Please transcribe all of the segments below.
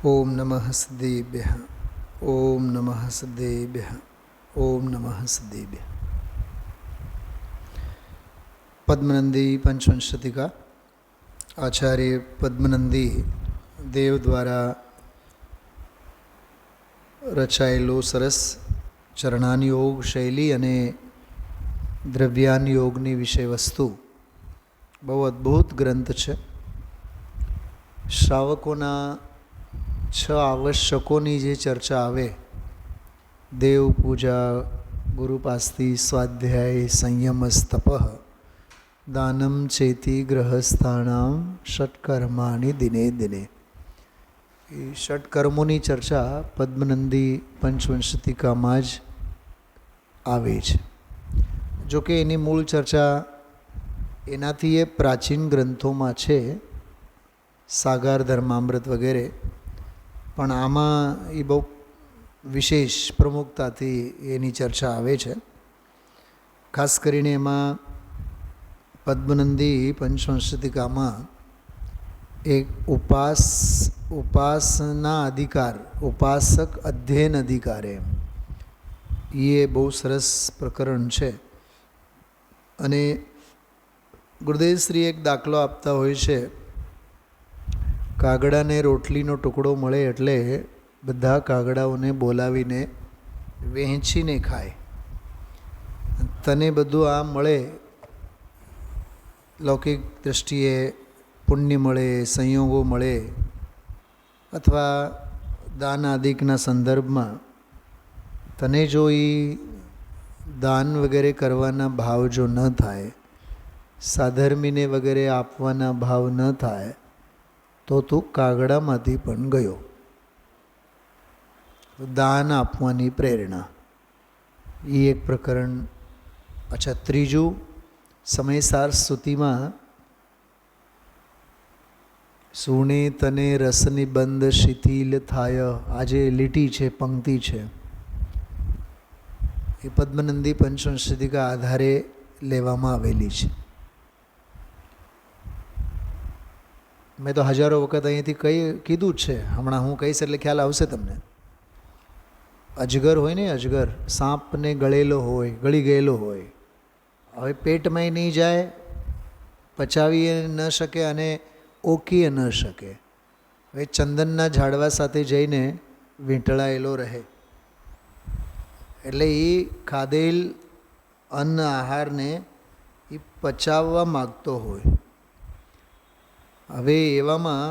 ઓમ નમઃ સિદ્ધેભ્યઃ. ઓમ નમઃ સિદ્ધેભ્યઃ. ઓમ નમઃ સિદ્ધેભ્યઃ. પદ્મનંદી પંચવંશતિકા આચાર્ય પદ્મનંદી દેવ દ્વારા રચાયેલો સરસ ચરણાન યોગ શૈલી અને દ્રવ્યાન યોગની વિષય વસ્તુ બહુ અદ્ભુત ગ્રંથ છે. શ્રાવકોના 6 આવશ્યકોની જે ચર્ચા આવે, દેવ પૂજા, ગુરુપાસ્તી, સ્વાધ્યાય, સંયમ, તપઃ, દાનમ ચેતી ગ્રહસ્થાનામ ષટ્કર્માણી દિને દિને, એ ષટ્કર્મોની ચર્ચા પદ્મનંદી પંચવંશતિકામાં જ આવે છે. જોકે એની મૂળ ચર્ચા એનાથી એ પ્રાચીન ગ્રંથોમાં છે, સાગાર ધર્મામૃત વગેરે, પણ આમાં એ બહુ વિશેષ પ્રમુખતાથી એની ચર્ચા આવે છે. ખાસ કરીને એમાં પદ્મનંદી પંચવંશતિકામાં એક ઉપાસના અધિકાર, ઉપાસક અધ્યયન અધિકાર, એ બહુ સરસ પ્રકરણ છે. અને ગુરુદેવશ્રી એક દાખલો આપતા હોય છે, કાગડાને રોટલીનો ટુકડો મળે એટલે બધા કાગડાઓને બોલાવીને વહેંચીને ખાય. તને બધું આ મળે, લૌકિક દૃષ્ટિએ પુણ્ય મળે, સંયોગો મળે, અથવા દાન આદિકના સંદર્ભમાં તને જો એ દાન વગેરે કરવાના ભાવ જો ન થાય, સાધર્મીને વગેરે આપવાના ભાવ ન થાય, તો તું કાગડામાંથી પણ ગયો. દાન આપવાની પ્રેરણા, એ એક પ્રકરણ. અચ્છા, ત્રીજું સમયસાર સ્તુતિમાં સુણે તને રસની બંધ શિથિલ થાય, આ જે લીટી છે, પંક્તિ છે, એ પદ્મનંદી પંચવંશતિકા આધારે લેવામાં આવેલી છે. મેં તો હજારો વખત અહીંયાથી કીધું જ છે, હમણાં હું કહીશ એટલે ખ્યાલ આવશે તમને. અજગર હોય ને, અજગર સાપને ગળેલો હોય, ગળી ગયેલો હોય, હવે પેટમાંય નહીં જાય, પચાવી ન શકે અને ઓકી ન શકે. હવે ચંદનના ઝાડવા સાથે જઈને વીંટળાયેલો રહે, એટલે એ ખાધેલ અન્ન આહારને એ પચાવવા માગતો હોય. હવે એવામાં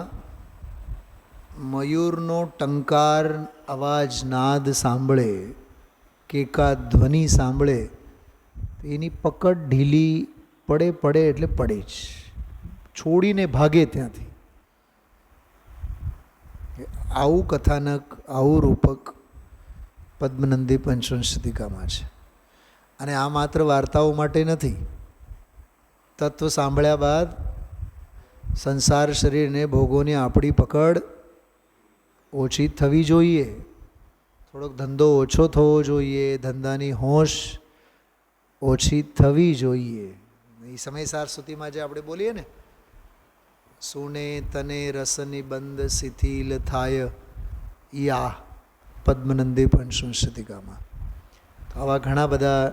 મયુરનો ટંકાર અવાજ, નાદ સાંભળે કે એકાદ ધ્વનિ સાંભળે, એની પકડ ઢીલી પડે એટલે પડે જ, છોડીને ભાગે ત્યાંથી. આવું કથાનક, આવું રૂપક પદ્મનંદી પંચવંશતિકામાં છે. અને આ માત્ર વાર્તાઓ માટે નથી. તત્વ સાંભળ્યા બાદ સંસાર શરીરને ભોગોની આપણી પકડ ઓછી થવી જોઈએ, થોડોક ધંધો ઓછો થવો જોઈએ, ધંધાની હોશ ઓછી થવી જોઈએ. એ સમયસાર સ્તુતિમાં જે આપણે બોલીએ ને, સુને તને રસની બંધ શિથિલ થાય, યા પદ્મનંદી પંચવંશતિકામાં. તો આવા ઘણા બધા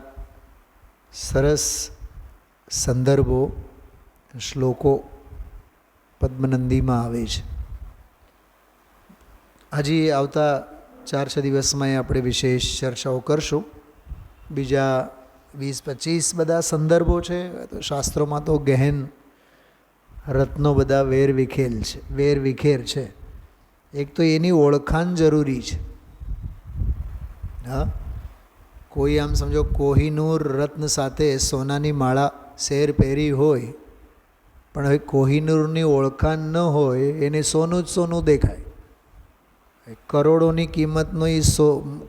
સરસ સંદર્ભો, શ્લોકો પદ્મનંદીમાં આવે છે. હજી આવતા 4-6 દિવસમાં આપણે વિશેષ ચર્ચાઓ કરશું. બીજા 20-25 બધા સંદર્ભો છે. શાસ્ત્રોમાં તો ગહેન રત્નો બધા વેરવિખેર છે. એક તો એની ઓળખાણ જરૂરી છે. હા, કોઈ આમ સમજો કોહિનૂર રત્ન સાથે સોનાની માળા શેર પહેરી હોય, પણ હવે કોહિનૂરની ઓળખાણ ન હોય, એને સોનું જ સોનું દેખાય. કરોડોની કિંમતનો એ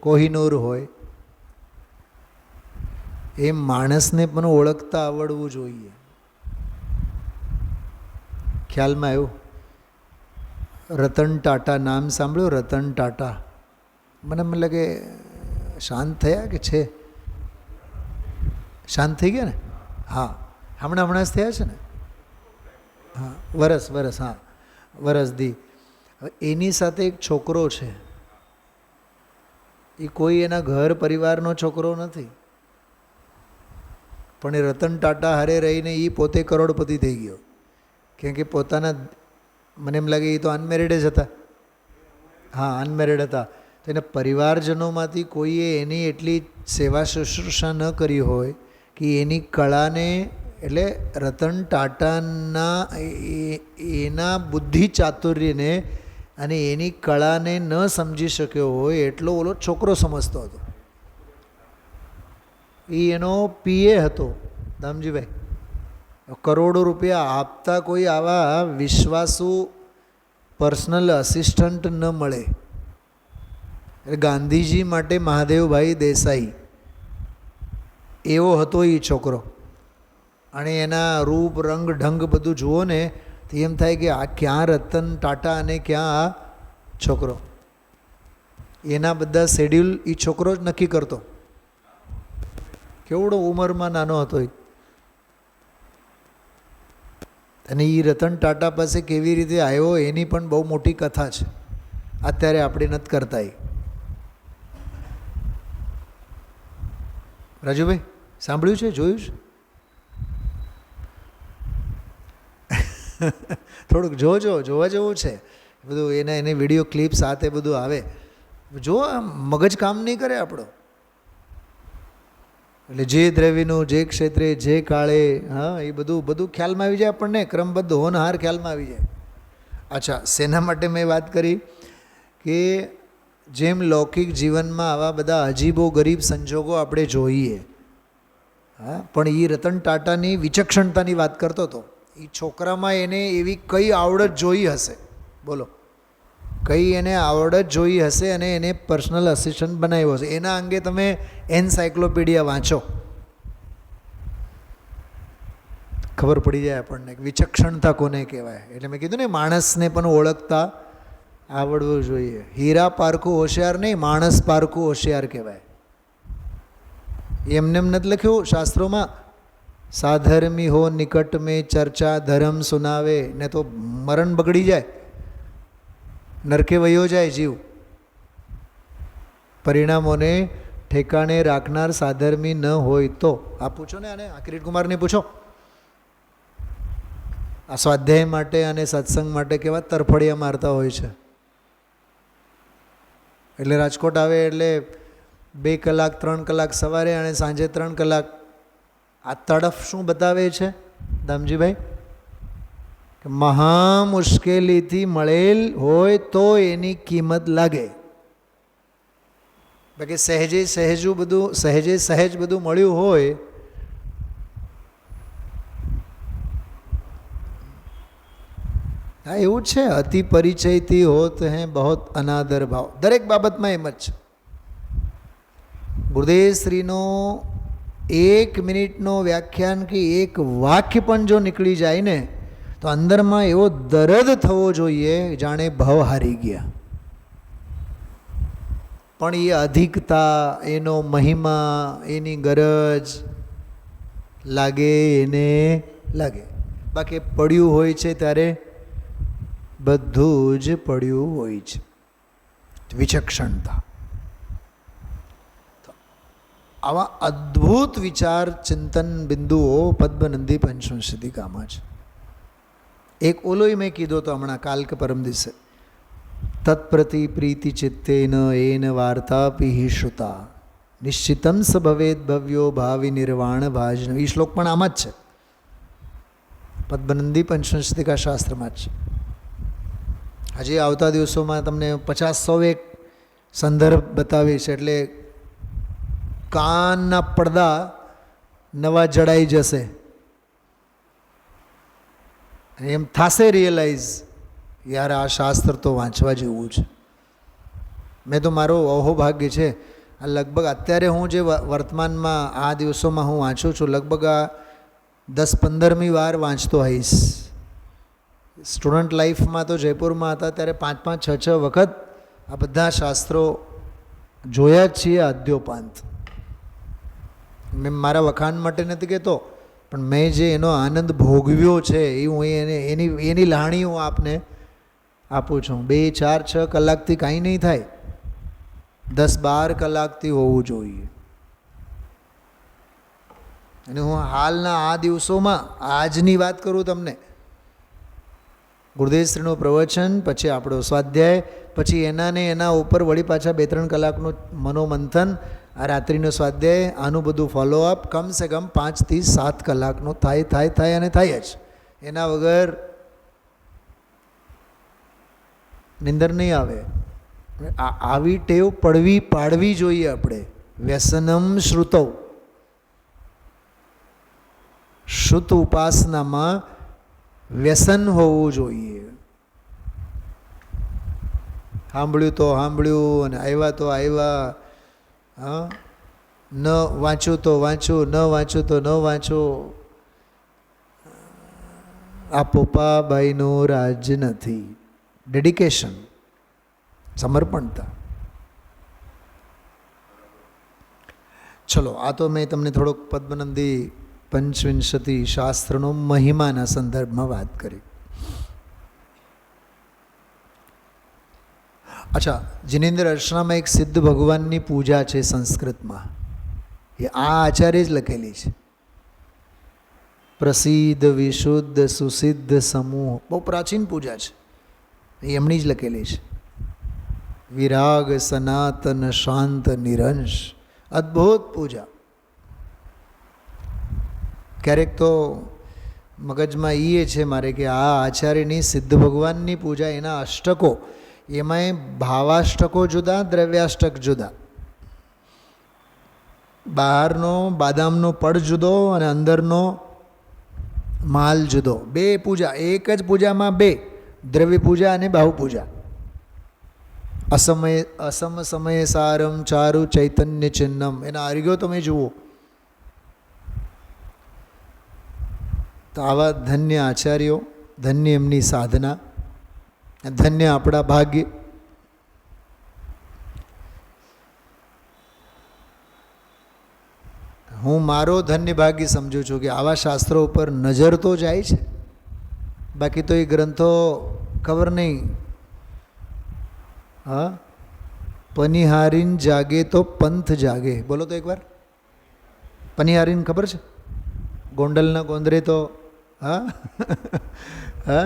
કોહિનૂર હોય, એ માણસને પણ ઓળખતા આવડવું જોઈએ. ખ્યાલમાં આવ્યું? રતન ટાટા નામ સાંભળ્યું? રતન ટાટા. મને લાગે શાંત થયા કે છે? શાંત થઈ ગયા ને? હા, હમણાં જ થયા છે ને? હા, વરસ, હા, વરસ દી. હવે એની સાથે એક છોકરો છે, એ કોઈ એના ઘર પરિવારનો છોકરો નથી, પણ એ રતન ટાટા હારે રહીને એ પોતે કરોડપતિ થઈ ગયો. કેમ કે પોતાના, મને એમ લાગે એ તો અનમેરિડ જ હતા. હા, અનમેરિડ હતા. તો એના પરિવારજનોમાંથી કોઈએ એની એટલી સેવા શુશ્રૂષા ન કરી હોય કે એની કળાને, એટલે રતન ટાટાના એના બુદ્ધિ ચાતુર્યને અને એની કળાને ન સમજી શક્યો હોય એટલો ઓલો છોકરો સમજતો હતો. એ એનો પીએ હતો દામજીભાઈ. કરોડો રૂપિયા આપતા કોઈ આવા વિશ્વાસુ પર્સનલ અસિસ્ટન્ટ ન મળે. એટલે ગાંધીજી માટે મહાદેવભાઈ દેસાઈ એવો હતો એ છોકરો. અને એના રૂપ રંગ ઢંગ બધું જુઓ ને તો એમ થાય કે આ ક્યાં રતન ટાટા અને ક્યાં આ છોકરો. એના બધા શેડ્યુલ એ છોકરો જ નક્કી કરતો. કેવડો ઉંમરમાં નાનો હતો એ. અને એ રતન ટાટા પાસે કેવી રીતે આવ્યો એની પણ બહુ મોટી કથા છે. અત્યારે આપણે નથી કરતા. એ રાજુભાઈ સાંભળ્યું છે, જોયું છે? થોડુંક જોજો, જોવા જેવું છે બધું. એની વિડીયો ક્લિપ સાથે બધું આવે, જો મગજ કામ નહીં કરે આપણો. એટલે જે દ્રવ્યનું જે ક્ષેત્રે જે કાળે, હા, એ બધું ખ્યાલમાં આવી જાય આપણને. ક્રમબદ્ધ હોનહાર ખ્યાલમાં આવી જાય. અચ્છા, શેના માટે મેં વાત કરી કે જેમ લૌકિક જીવનમાં આવા બધા અજીબો ગરીબ સંજોગો આપણે જોઈએ, હા, પણ એ રતન ટાટાની વિચક્ષણતાની વાત કરતો હતો. એ છોકરામાં એને એવી કઈ આવડત જોઈ હશે, બોલો, કઈ એને આવડત જોઈ હશે અને એને પર્સનલ અસિસ્ટન્ટ બનાવ્યો હશે. એના અંગે તમે એન્સાઇક્લોપીડિયા વાંચો, ખબર પડી જાય આપણને વિચક્ષણતા કોને કહેવાય. એટલે મેં કીધું ને, માણસને પણ ઓળખતા આવડવું જોઈએ. હીરા પારખું હોશિયાર નહીં, માણસ પારખું હોશિયાર કહેવાય. એમને એમ નથી લખ્યું શાસ્ત્રોમાં, સાધર્મી હો નિકટ મેં ચર્ચા ધર્મ સુનાવે, ને તો મરણ બગડી જાય, નરકે વયો જાય જીવ. પરિણામોને ઠેકાણે રાખનાર સાધર્મી ન હોય તો. આ પૂછો ને, આને આ કિરીટકુમારને પૂછો. આ સ્વાધ્યાય માટે અને સત્સંગ માટે કેવા તરફડિયા મારતા હોય છે. એટલે રાજકોટ આવે એટલે 2 કલાક 3 કલાક સવારે અને સાંજે 3 કલાક. આ તડફ શું બતાવે છે દામજીભાઈ? કે મહા મુશ્કેલીથી મળેલ હોય તો એની કિંમત લાગે. બાકી સહેજે સહેજ બધું મળ્યું હોય, હા, એવું છે. અતિ પરિચયથી હોત હે બહોત અનાદર ભાવ. દરેક બાબતમાં એમ જ છે. ગુરુદેવશ્રીનો 1 મિનિટનો વ્યાખ્યાન કે એક વાક્ય પણ જો નીકળી જાય ને તો અંદરમાં એવો દર્દ થવો જોઈએ જાણે ભાવ હારી ગયા. પણ એ અધિકતા, એનો મહિમા, એની ગરજ લાગે એને લાગે. બાકી પડ્યું હોય છે ત્યારે બધું જ પડ્યું હોય છે. વિચક્ષણતા. આવા અદ્ભુત વિચાર ચિંતન બિંદુઓ પદ્મનંદી પંચવિંશતિકામાં છે. એક ઓલોય મેં કીધો તો હમણાં, કાલ કે પરમ દિવસે, તત્પ્રતિ પ્રીતિ ચિત્તેન એન વાર્તાપી હિ શ્રુતા નિશ્ચિતમ સ ભવેદ ભવ્યો ભાવિ નિર્વાણ ભાજન. એ શ્લોક પણ આમાં જ છે, પદ્મનંદી પંચવિંશતિકા શાસ્ત્રમાં જ છે. હજી આવતા દિવસોમાં તમને 50-100 સંદર્ભ બતાવીશ. એટલે કાનના પડદા નવા જડાઈ જશે. એમ થશે રિયલાઇઝ, યાર આ શાસ્ત્ર તો વાંચવા જેવું છે. મેં તો મારો અહોભાગ્ય છે, આ લગભગ અત્યારે હું જે વર્તમાનમાં આ દિવસોમાં હું વાંચું છું, લગભગ આ 10-15મી વાર વાંચતો હોઈશ. સ્ટુડન્ટ લાઈફમાં તો જયપુરમાં હતા ત્યારે 5-5, 6-6 વખત આ બધા શાસ્ત્રો જોયા જ છીએ આદ્યોપાંત. મેં મારા વખાણ માટે નથી કહેતો, પણ મેં જે એનો આનંદ ભોગવ્યો છે એ હું એની લાણી હું આપને આપું છું. 2, 4, 6 કલાકથી કાંઈ નહીં થાય, 10, 12 કલાકથી હોવું જોઈએ. અને હું હાલના આ દિવસોમાં આજની વાત કરું તમને, ગુરુદેવશ્રીનું પ્રવચન, પછી આપણો સ્વાધ્યાય, પછી એના ને એના ઉપર વળી પાછા 2-3 કલાકનું મનોમંથન, આ રાત્રિનો સ્વાધ્યાય, આનું બધું ફોલોઅપ કમસે કમ 5 થી 7 કલાકનું થાય અને થાય જ. એના વગર નિંદર નહીં આવે. આવી ટેવ પાડવી જોઈએ આપણે. વ્યસનમ શ્રુતૌ, શ્રુત ઉપાસનામાં વ્યસન હોવું જોઈએ. સાંભળ્યું તો સાંભળ્યું અને આવ્યા તો આવ્યા, હા, ન વાંચ્યું તો વાંચ્યું, ન વાંચ્યું તો ન વાંચ્યું. આ પોપાભાઈનું રાજ નથી. ડેડિકેશન, સમર્પણતા. ચલો, આ તો મેં તમને થોડોક પદ્મનંદી પંચવિંશતિ શાસ્ત્રનો મહિમાના સંદર્ભમાં વાત કરી. અચ્છા, જિનેન્દ્ર અર્ચનામાં એક સિદ્ધ ભગવાનની પૂજા છે સંસ્કૃતમાં, એ આ આચાર્ય જ લખેલી છે. પ્રસિદ્ધ વિશુદ્ધ સુસિદ્ધ સમૂહ, બહુ પ્રાચીન પૂજા છે, એ એમની જ લખેલી છે. વિરાગ સનાતન શાંત નિરંશ, અદ્ભુત પૂજા. ક્યારેક તો મગજમાં એ છે મારે કે આ આચાર્યની સિદ્ધ ભગવાનની પૂજા, એના અષ્ટકો, એમાંય ભાવાષ્ટકો જુદા, દ્રવ્યાષ્ટક જુદા. બહારનો બાદામનો પડ જુદો અને અંદરનો માલ જુદો. 2 પૂજા, એક જ પૂજામાં 2, દ્રવ્ય પૂજા અને બાહુ પૂજા. અસમ સમય સારમ ચારુ ચૈતન્ય ચિહ્નમ, એના અર્ઘ્યો તમે જુઓ. તો આવા ધન્ય આચાર્યો, ધન્ય એમની સાધના, ધન્ય આપણા ભાગ્ય. હું મારો ધન્ય ભાગ્ય સમજું છું કે આવા શાસ્ત્રો ઉપર નજર તો જાય છે, બાકી તો એ ગ્રંથો ખબર નહીં. હા, પનિહારીન જાગે તો પંથ જાગે. બોલો તો એકવાર. પનિહારીન ખબર છે? ગોંડલના ગોંદરે તો, હા હા,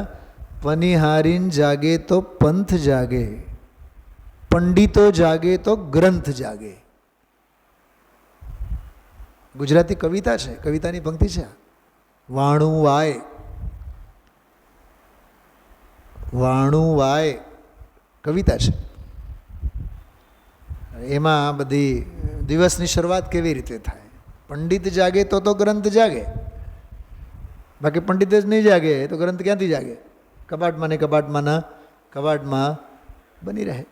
પનિહારીન જાગે તો પંથ જાગે, પંડિતો જાગે તો ગ્રંથ જાગે. ગુજરાતી કવિતા છે, કવિતાની પંક્તિ છે. વાણું વાય, વાણું વાય કવિતા છે. એમાં બધી દિવસની શરૂઆત કેવી રીતે થાય? પંડિત જાગે તો ગ્રંથ જાગે, બાકી પંડિત જ નહીં જાગે તો ગ્રંથ ક્યાંથી જાગે? કબાટમાં ને કબાટમાંના કબાટમાં બની રહે.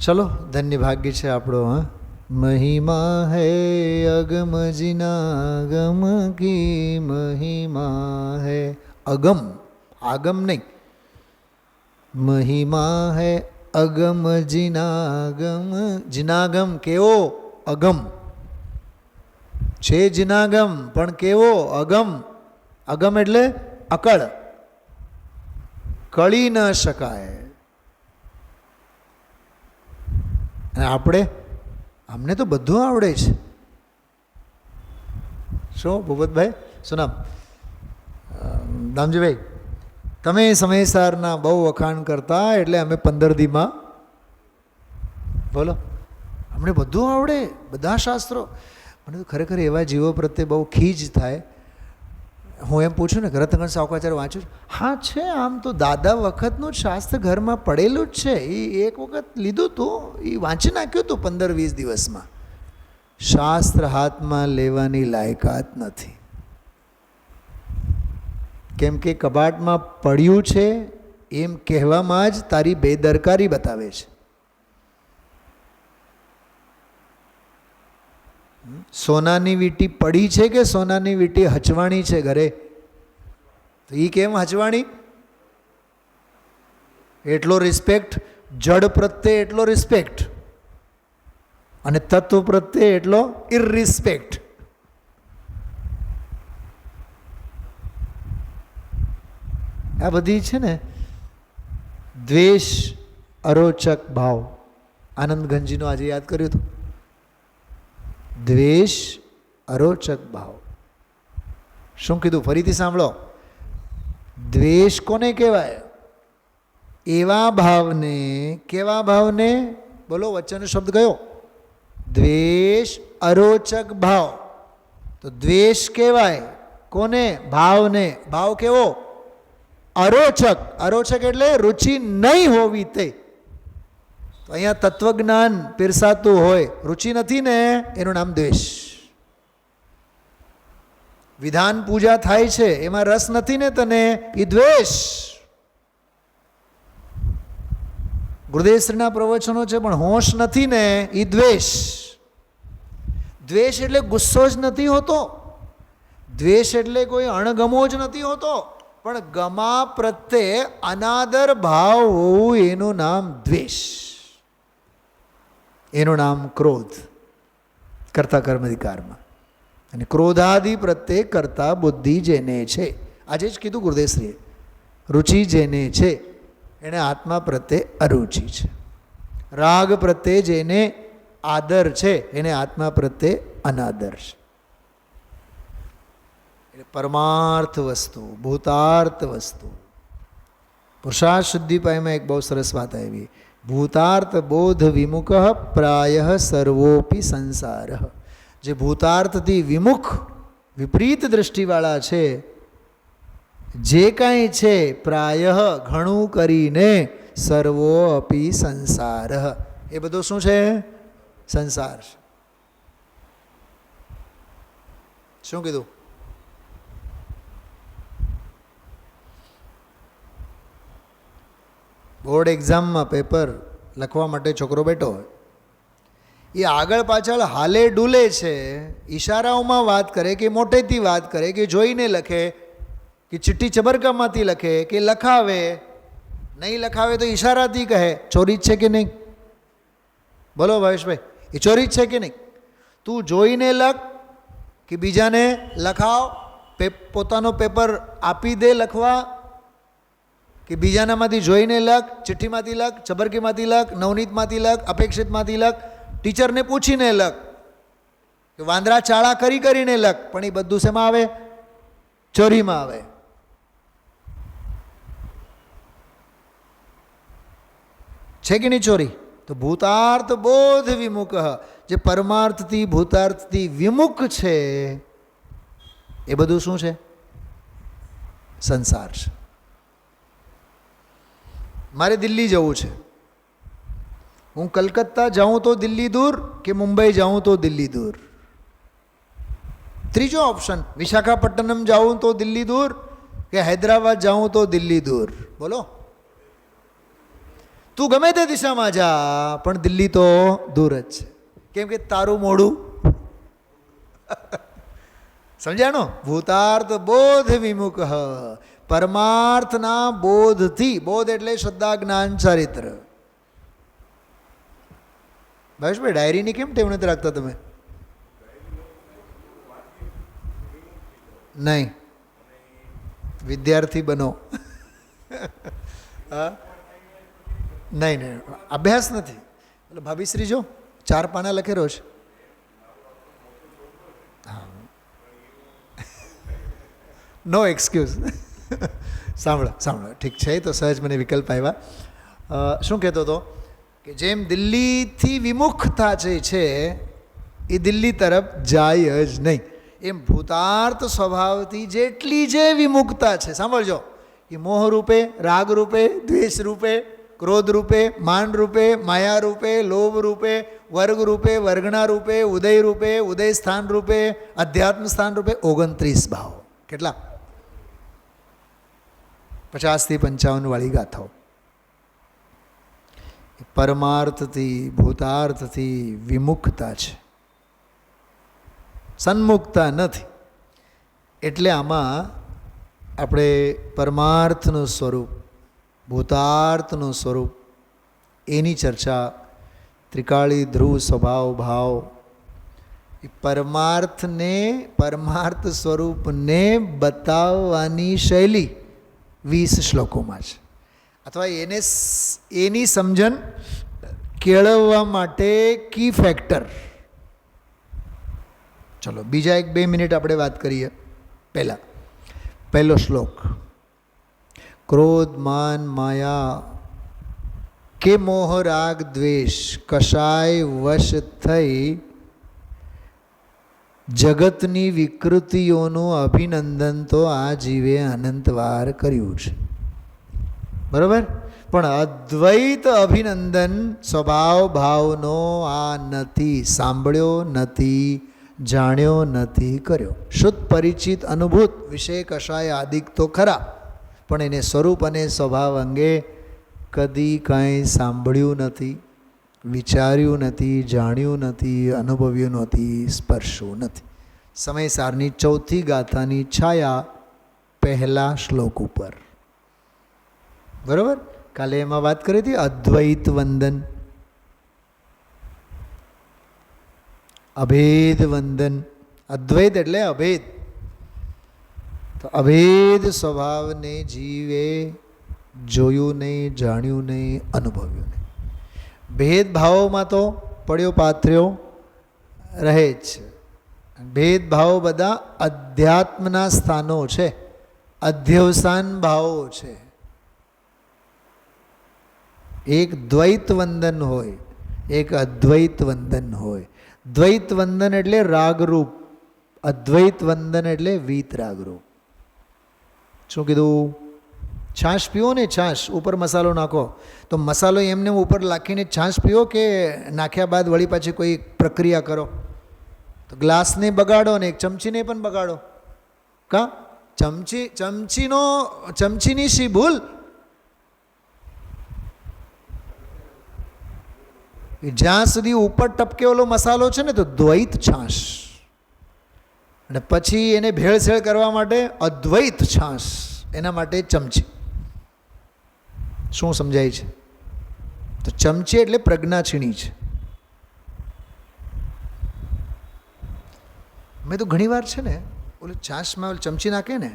ચલો, ધન્ય ભાગ્ય છે આપણો. હા, મહિમા હૈ અગમ જીના ગમ કી મહિમા હૈ. અગમ, આગમ નહીં. મહિમા હૈ અગમ જીનાગમ. જીનાગમ કેવો? અગમ છે. જીનાગમ પણ કેવો? અગમ. અગમ એટલે અકળ, કળી ન શકાય. અને આપણે, અમને તો બધું આવડે છે. શું ભૂપતભાઈ, શું નામ? દામજીભાઈ, તમે સમયસારના બહુ વખાણ કરતા, એટલે અમે 15 દીમાં, બોલો, અમને બધું આવડે, બધા શાસ્ત્રો. મને તો ખરેખર એવા જીવો પ્રત્યે બહુ ખીજ થાય. હું એમ પૂછું ને, રત્નગણ સાવકાચાર્ય વાંચું છું? હા છે, આમ તો દાદા વખતનું જ શાસ્ત્ર ઘરમાં પડેલું જ છે. એ એક વખત લીધું હતું, એ વાંચી નાખ્યું હતું 15-20 દિવસમાં. શાસ્ત્ર હાથમાં લેવાની લાયકાત નથી, કેમ કે કબાટમાં પડ્યું છે એમ કહેવામાં જ તારી બેદરકારી બતાવે છે. સોનાની વીંટી પડી છે કે સોનાની વીંટી હચવાણી છે ઘરે? તો એ કેમ હચવાણી? એટલો રિસ્પેક્ટ, જડ પ્રત્યે એટલો રિસ્પેક્ટ, અને તત્વ પ્રત્યે એટલો ઇરરિસ્પેક્ટ. આ બધી છે ને દ્વેષ અરોચક ભાવ. આનંદ ગંજીનો આજે યાદ કર્યું હતું. દ્વેષ અરોચક ભાવ. શું કીધું ફરીથી સાંભળો. દ્વેષ કોને કહેવાય? એવા ભાવને. કેવા ભાવને? બોલો, વચ્ચેનો શબ્દ કયો? દ્વેષ અરોચક ભાવ. તો દ્વેષ કહેવાય કોને? ભાવને. ભાવ કેવો? અરોચક. અરોચક એટલે રુચિ નહીં હોવી તે. તો અહીંયા તત્વજ્ઞાન પીરસાતું હોય, રુચિ નથી ને, એનું નામ દ્વેષ. વિધાન પૂજા થાય છે, એમાં રસ નથી ને તને, એ દ્વેષ. ગુરુદેવશ્રીના પ્રવચનો છે પણ હોશ નથી ને, એ દ્વેષ. દ્વેષ એટલે ગુસ્સો જ નથી હોતો. દ્વેષ એટલે કોઈ અણગમો જ નથી હોતો, પણ ગમા પ્રત્યે અનાદર ભાવ હોવું એનું નામ દ્વેષ. એનું નામ ક્રોધ, કર્તા કર્માધિકારમાં. અને ક્રોધાદિ પ્રત્યે કર્તા બુદ્ધિ જેને છે, આજે જ કીધું ગુરુદેવશ્રીએ, રુચિ જેને છે એને આત્મા પ્રત્યે અરુચિ છે. રાગ પ્રત્યે જેને આદર છે એને આત્મા પ્રત્યે અનાદર છે. એટલે પરમાર્થ વસ્તુ, ભૂતાર્થ વસ્તુ. પુરુષાર્થ શુદ્ધિપાયમાં એક બહુ સરસ વાત આવી. ભૂતાર્થ બોધ વિમુખ પ્રાય સર્વોપી સંસાર. જે ભૂતાર્થથી વિમુખ, વિપરીત દૃષ્ટિવાળા છે, જે કાંઈ છે, પ્રાય ઘણું કરીને, સર્વો અપી સંસાર, એ બધું શું છે? સંસાર. શું કીધું? બોર્ડ એક્ઝામમાં પેપર લખવા માટે છોકરો બેઠો હોય, એ આગળ પાછળ હાલે ડૂલે છે, ઈશારાઓમાં વાત કરે કે મોટેથી વાત કરે કે જોઈને લખે કે ચિઠ્ઠી ચબરકામાંથી લખે કે લખાવે, નહીં લખાવે તો ઈશારાથી કહે ચોરી છે કે નહીં. બોલો ભાવેશભાઈ, એ ચોરી છે કે નહીં? તું જોઈને લખ કે બીજાને લખાવ, પોતાનો પેપર આપી દે લખવા, કે બીજાનામાંથી જોઈને લખ, ચિઠ્ઠીમાંથી લખ, ચબરકીમાંથી લખ, નવનીતમાંથી લખ, અપેક્ષિતમાંથી લખ, ટીચરને પૂછીને લખ, કે વાંદરા ચાળા કરીને લખ. પણ એ બધું શેમાં આવે? ચોરીમાં આવે. છે કે નહીં ચોરી? તો ભૂતાર્થ બોધ વિમુખ, જે પરમાર્થથી ભૂતાર્થથી વિમુખ છે એ બધું શું છે? સંસાર છે. મારે દિલ્હી જવું છે, હું કલકત્તા જાઉં તો દિલ્હી દૂર કે મુંબઈ જાઉં તો દિલ્હી દૂર? ત્રીજો ઓપ્શન, વિશાખાપટ્ટનમ જાઉં તો દિલ્હી દૂર કે હૈદરાબાદ જાઉં તો દિલ્હી દૂર? બોલો. તું ગમે તે દિશામાં જા પણ દિલ્હી તો દૂર જ છે. કેમ કે તારું મોડું. સમજાણો? ભૂતાર્થ બોધ વિમુખ, પરમાર્થના બોધથી. બોધ એટલે શ્રદ્ધા, જ્ઞાન, ચારિત્ર. ભાવેશભાઈ, ડાયરીની કેમ ટેવ નથી રાખતા તમે? નહીં, વિદ્યાર્થી બનો. હા, નહીં નહીં, અભ્યાસ નથી. એટલે ભાભીશ્રી જો 4 પાના લખેલો છે. નો એક્સક્યુઝ. સાંભળો સાંભળો, ઠીક છે, તો સહજ મને વિકલ્પ આવ્યા. શું કહેતો હતો કે જેમ દિલ્હીથી વિમુખતા જે છે એ દિલ્હી તરફ જાય જ નહીં, એમ ભૂતાર્થ સ્વભાવથી જેટલી જે વિમુખતા છે, સાંભળજો, એ મોહ રૂપે, રાગ રૂપે, દ્વેષ રૂપે, ક્રોધ રૂપે, માન રૂપે, માયા રૂપે, લોભ રૂપે, વર્ગ રૂપે, વર્ગણા રૂપે, ઉદય રૂપે, ઉદય સ્થાન રૂપે, અધ્યાત્મ સ્થાન રૂપે 29 ભાવ. કેટલા? 50 થી 55 વાળી ગાથાઓ. પરમાર્થથી ભૂતાર્થથી વિમુખતા છે, સન્મુખતા નથી. એટલે આમાં આપણે પરમાર્થનું સ્વરૂપ, ભૂતાર્થનું સ્વરૂપ, એની ચર્ચા, ત્રિકાળી ધ્રુવ સ્વભાવ ભાવ, એ પરમાર્થને, પરમાર્થ સ્વરૂપને બતાવવાની શૈલી 20 શ્લોકોમાં છે, અથવા એની સમજણ કેળવવા માટે કી ફેક્ટર. ચલો બીજા 1-2 મિનિટ આપણે વાત કરીએ. પહેલો શ્લોક, ક્રોધ માન માયા કે મોહ રાગ દ્વેષ કશાય વશ થઈ જગતની વિકૃતિઓનું અભિનંદન તો આ જીવે અનંતવાર કર્યું છે. બરાબર? પણ અદ્વૈત અભિનંદન સ્વભાવ ભાવનો આ નથી, સાંભળ્યો નથી, જાણ્યો નથી, કર્યો. શુદ્ધ પરિચિત અનુભૂત વિષય કશાય આદિક તો ખરા, પણ એને સ્વરૂપ અને સ્વભાવ અંગે કદી કાંઈ સાંભળ્યું નથી, વિચાર્યું નથી, જાણ્યું નથી, અનુભવ્યું નથી, સ્પર્શ્યું નથી. સમયસારની 4થી ગાથાની છાયા પહેલા શ્લોક ઉપર. બરાબર? કાલે એમાં વાત કરી હતી અદ્વૈત વંદન, અભેદ વંદન. અદ્વૈત એટલે અભેદ. તો અભેદ સ્વભાવને જીવે જોયું નહીં, જાણ્યું નહીં, અનુભવ્યું નહીં. ભેદભાવોમાં તો પડ્યો પાથર્યો રહે જ છે. ભેદભાવો બધા અધ્યાત્મના સ્થાનો છે, અધ્યવસાન ભાવો છે. એક દ્વૈત વંદન હોય, એક અદ્વૈત વંદન હોય. દ્વૈત વંદન એટલે રાગરૂપ, અદ્વૈત વંદન એટલે વીત રાગરૂપ. શું કીધું? છાશ પીવો ને, છાશ ઉપર મસાલો નાખો, તો મસાલો એમને ઉપર નાખીને છાશ પીવો કે નાખ્યા બાદ વળી પાછી કોઈ પ્રક્રિયા કરો? તો ગ્લાસને બગાડો ને એક ચમચીને પણ બગાડો. કા ચમચીની શી ભૂલ? જ્યાં સુધી ઉપર ટપકે ઓલો મસાલો છે ને, તો દ્વૈત છાશ, અને પછી એને ભેળસેળ કરવા માટે અદ્વૈત છાશ, એના માટે ચમચી. શું સમજાય છે? તો ચમચી એટલે પ્રજ્ઞા છીણી છે. મેં તો ઘણીવાર છે ને ઓલી છાશમાં ઓલી ચમચી નાખે ને,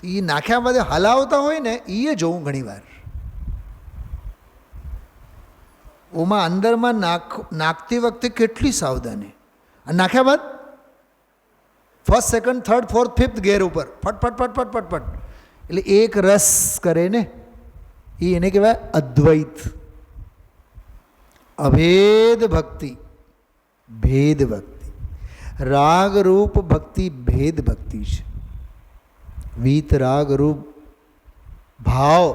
એ નાખ્યા બાદ હલાવતા હોય ને, એ જોઉં ઘણીવાર. ઓમાં અંદરમાં નાખતી વખતે કેટલી સાવધાની, અને નાખ્યા બાદ first, second, third, fourth, fifth gear ઉપર ફટ ફટ ફટ ફટ ફટ ફટ, એટલે એક રસ કરે ને, એને કહેવાય અદ્વૈત. અભેદ ભક્તિ, ભેદ ભક્તિ. રાગરૂપ ભક્તિ ભેદ ભક્તિ છે. વીત રાગરૂપ ભાવ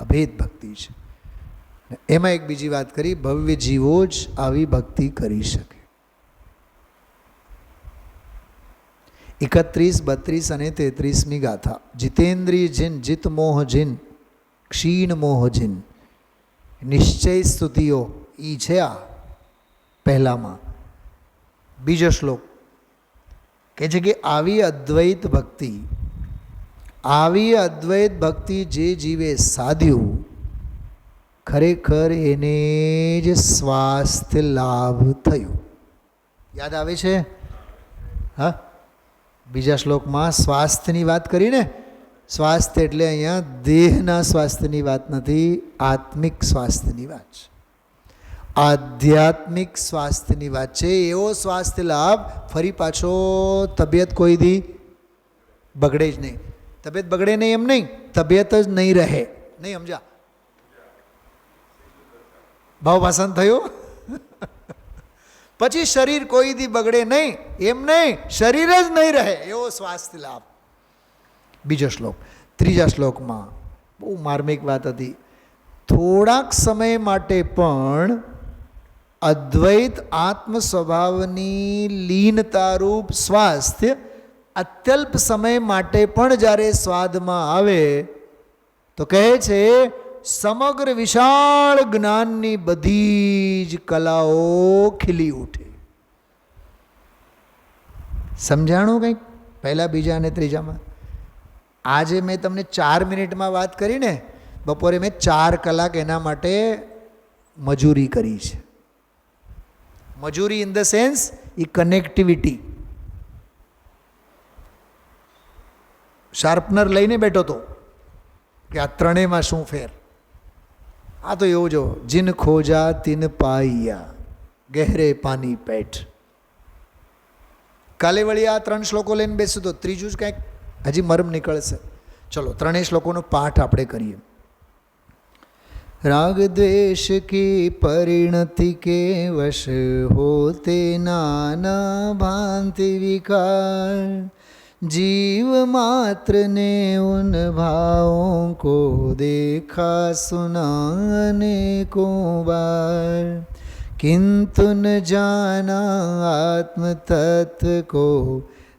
અભેદ ભક્તિ છે. એમાં એક બીજી વાત કરી, ભવ્ય જીવો જ આવી ભક્તિ કરી શકે. 31, 32 અને 33મી ગાથા. જીતેન્દ્રિય જીન, જીત મોહ જીન, ક્ષીણ મોહ જીન, નિશ્ચય સ્તુતિઓ, ઈ છે આ પહેલામાં. બીજો શ્લોક કહે છે કે આવી અદ્વૈત ભક્તિ, આવી અદ્વૈત ભક્તિ જે જીવે સાધ્યું, ખરેખર એને જ સ્વાસ્થ્ય લાભ થયું. યાદ આવે છે? હા, બીજા શ્લોકમાં સ્વાસ્થ્યની વાત કરીને. સ્વાસ્થ્ય એટલે અહીંયા દેહના સ્વાસ્થ્યની વાત નથી, આત્મિક સ્વાસ્થ્યની વાત છે, આધ્યાત્મિક સ્વાસ્થ્યની વાત છે. એવો સ્વાસ્થ્ય લાભ ફરી પાછો તબિયત કોઈ દી બગડે જ નહીં. તબિયત બગડે નહીં એમ નહીં, તબિયત જ નહીં રહે. નહીં સમજા? ભાવ ભાષણ થયું? પછી શરીર કોઈ દી બગડે નહીં એમ નહીં, શરીર જ નહીં રહે, એવો સ્વાસ્થ્ય લાભ. બીજો શ્લોક, ત્રીજા શ્લોકમાં બહુ માર્મિક વાત હતી. થોડાક સમય માટે પણ અદ્વૈત આત્મ સ્વભાવની લીનતારૂપ સ્વાસ્થ્ય અત્યલ્પ સમય માટે પણ જ્યારે સ્વાદમાં આવે તો કહે છે સમગ્ર વિશાળ જ્ઞાનની બધી જ કલાઓ ખીલી ઉઠે. સમજાણું કંઈક? પહેલા, બીજા અને ત્રીજામાં. આજે મેં તમને 4 મિનિટમાં વાત કરી ને, બપોરે મેં 4 કલાક એના માટે મજૂરી કરી છે. મજૂરી in the sense A connectivity. Sharpener લઈને બેઠો હતો, કે આ ત્રણેયમાં શું ફેર. આ તો એવું જો, જીન ખોજા તિન પાઈયા, ગહેરે પાની પેટ. કાલે વળી આ 3 શ્લોકો લઈને બેસું તો ત્રીજું જ કંઈક હજી મર્મ નીકળશે. ચલો 3 શ્લોકોનો પાઠ આપણે કરીએ. राग द्वेष की परिणति के वश होते नाना भांति विकार, जीव मात्र ने उन भावों को देखा सुना अनेकों बार, किंतु न जाना आत्म तत्व को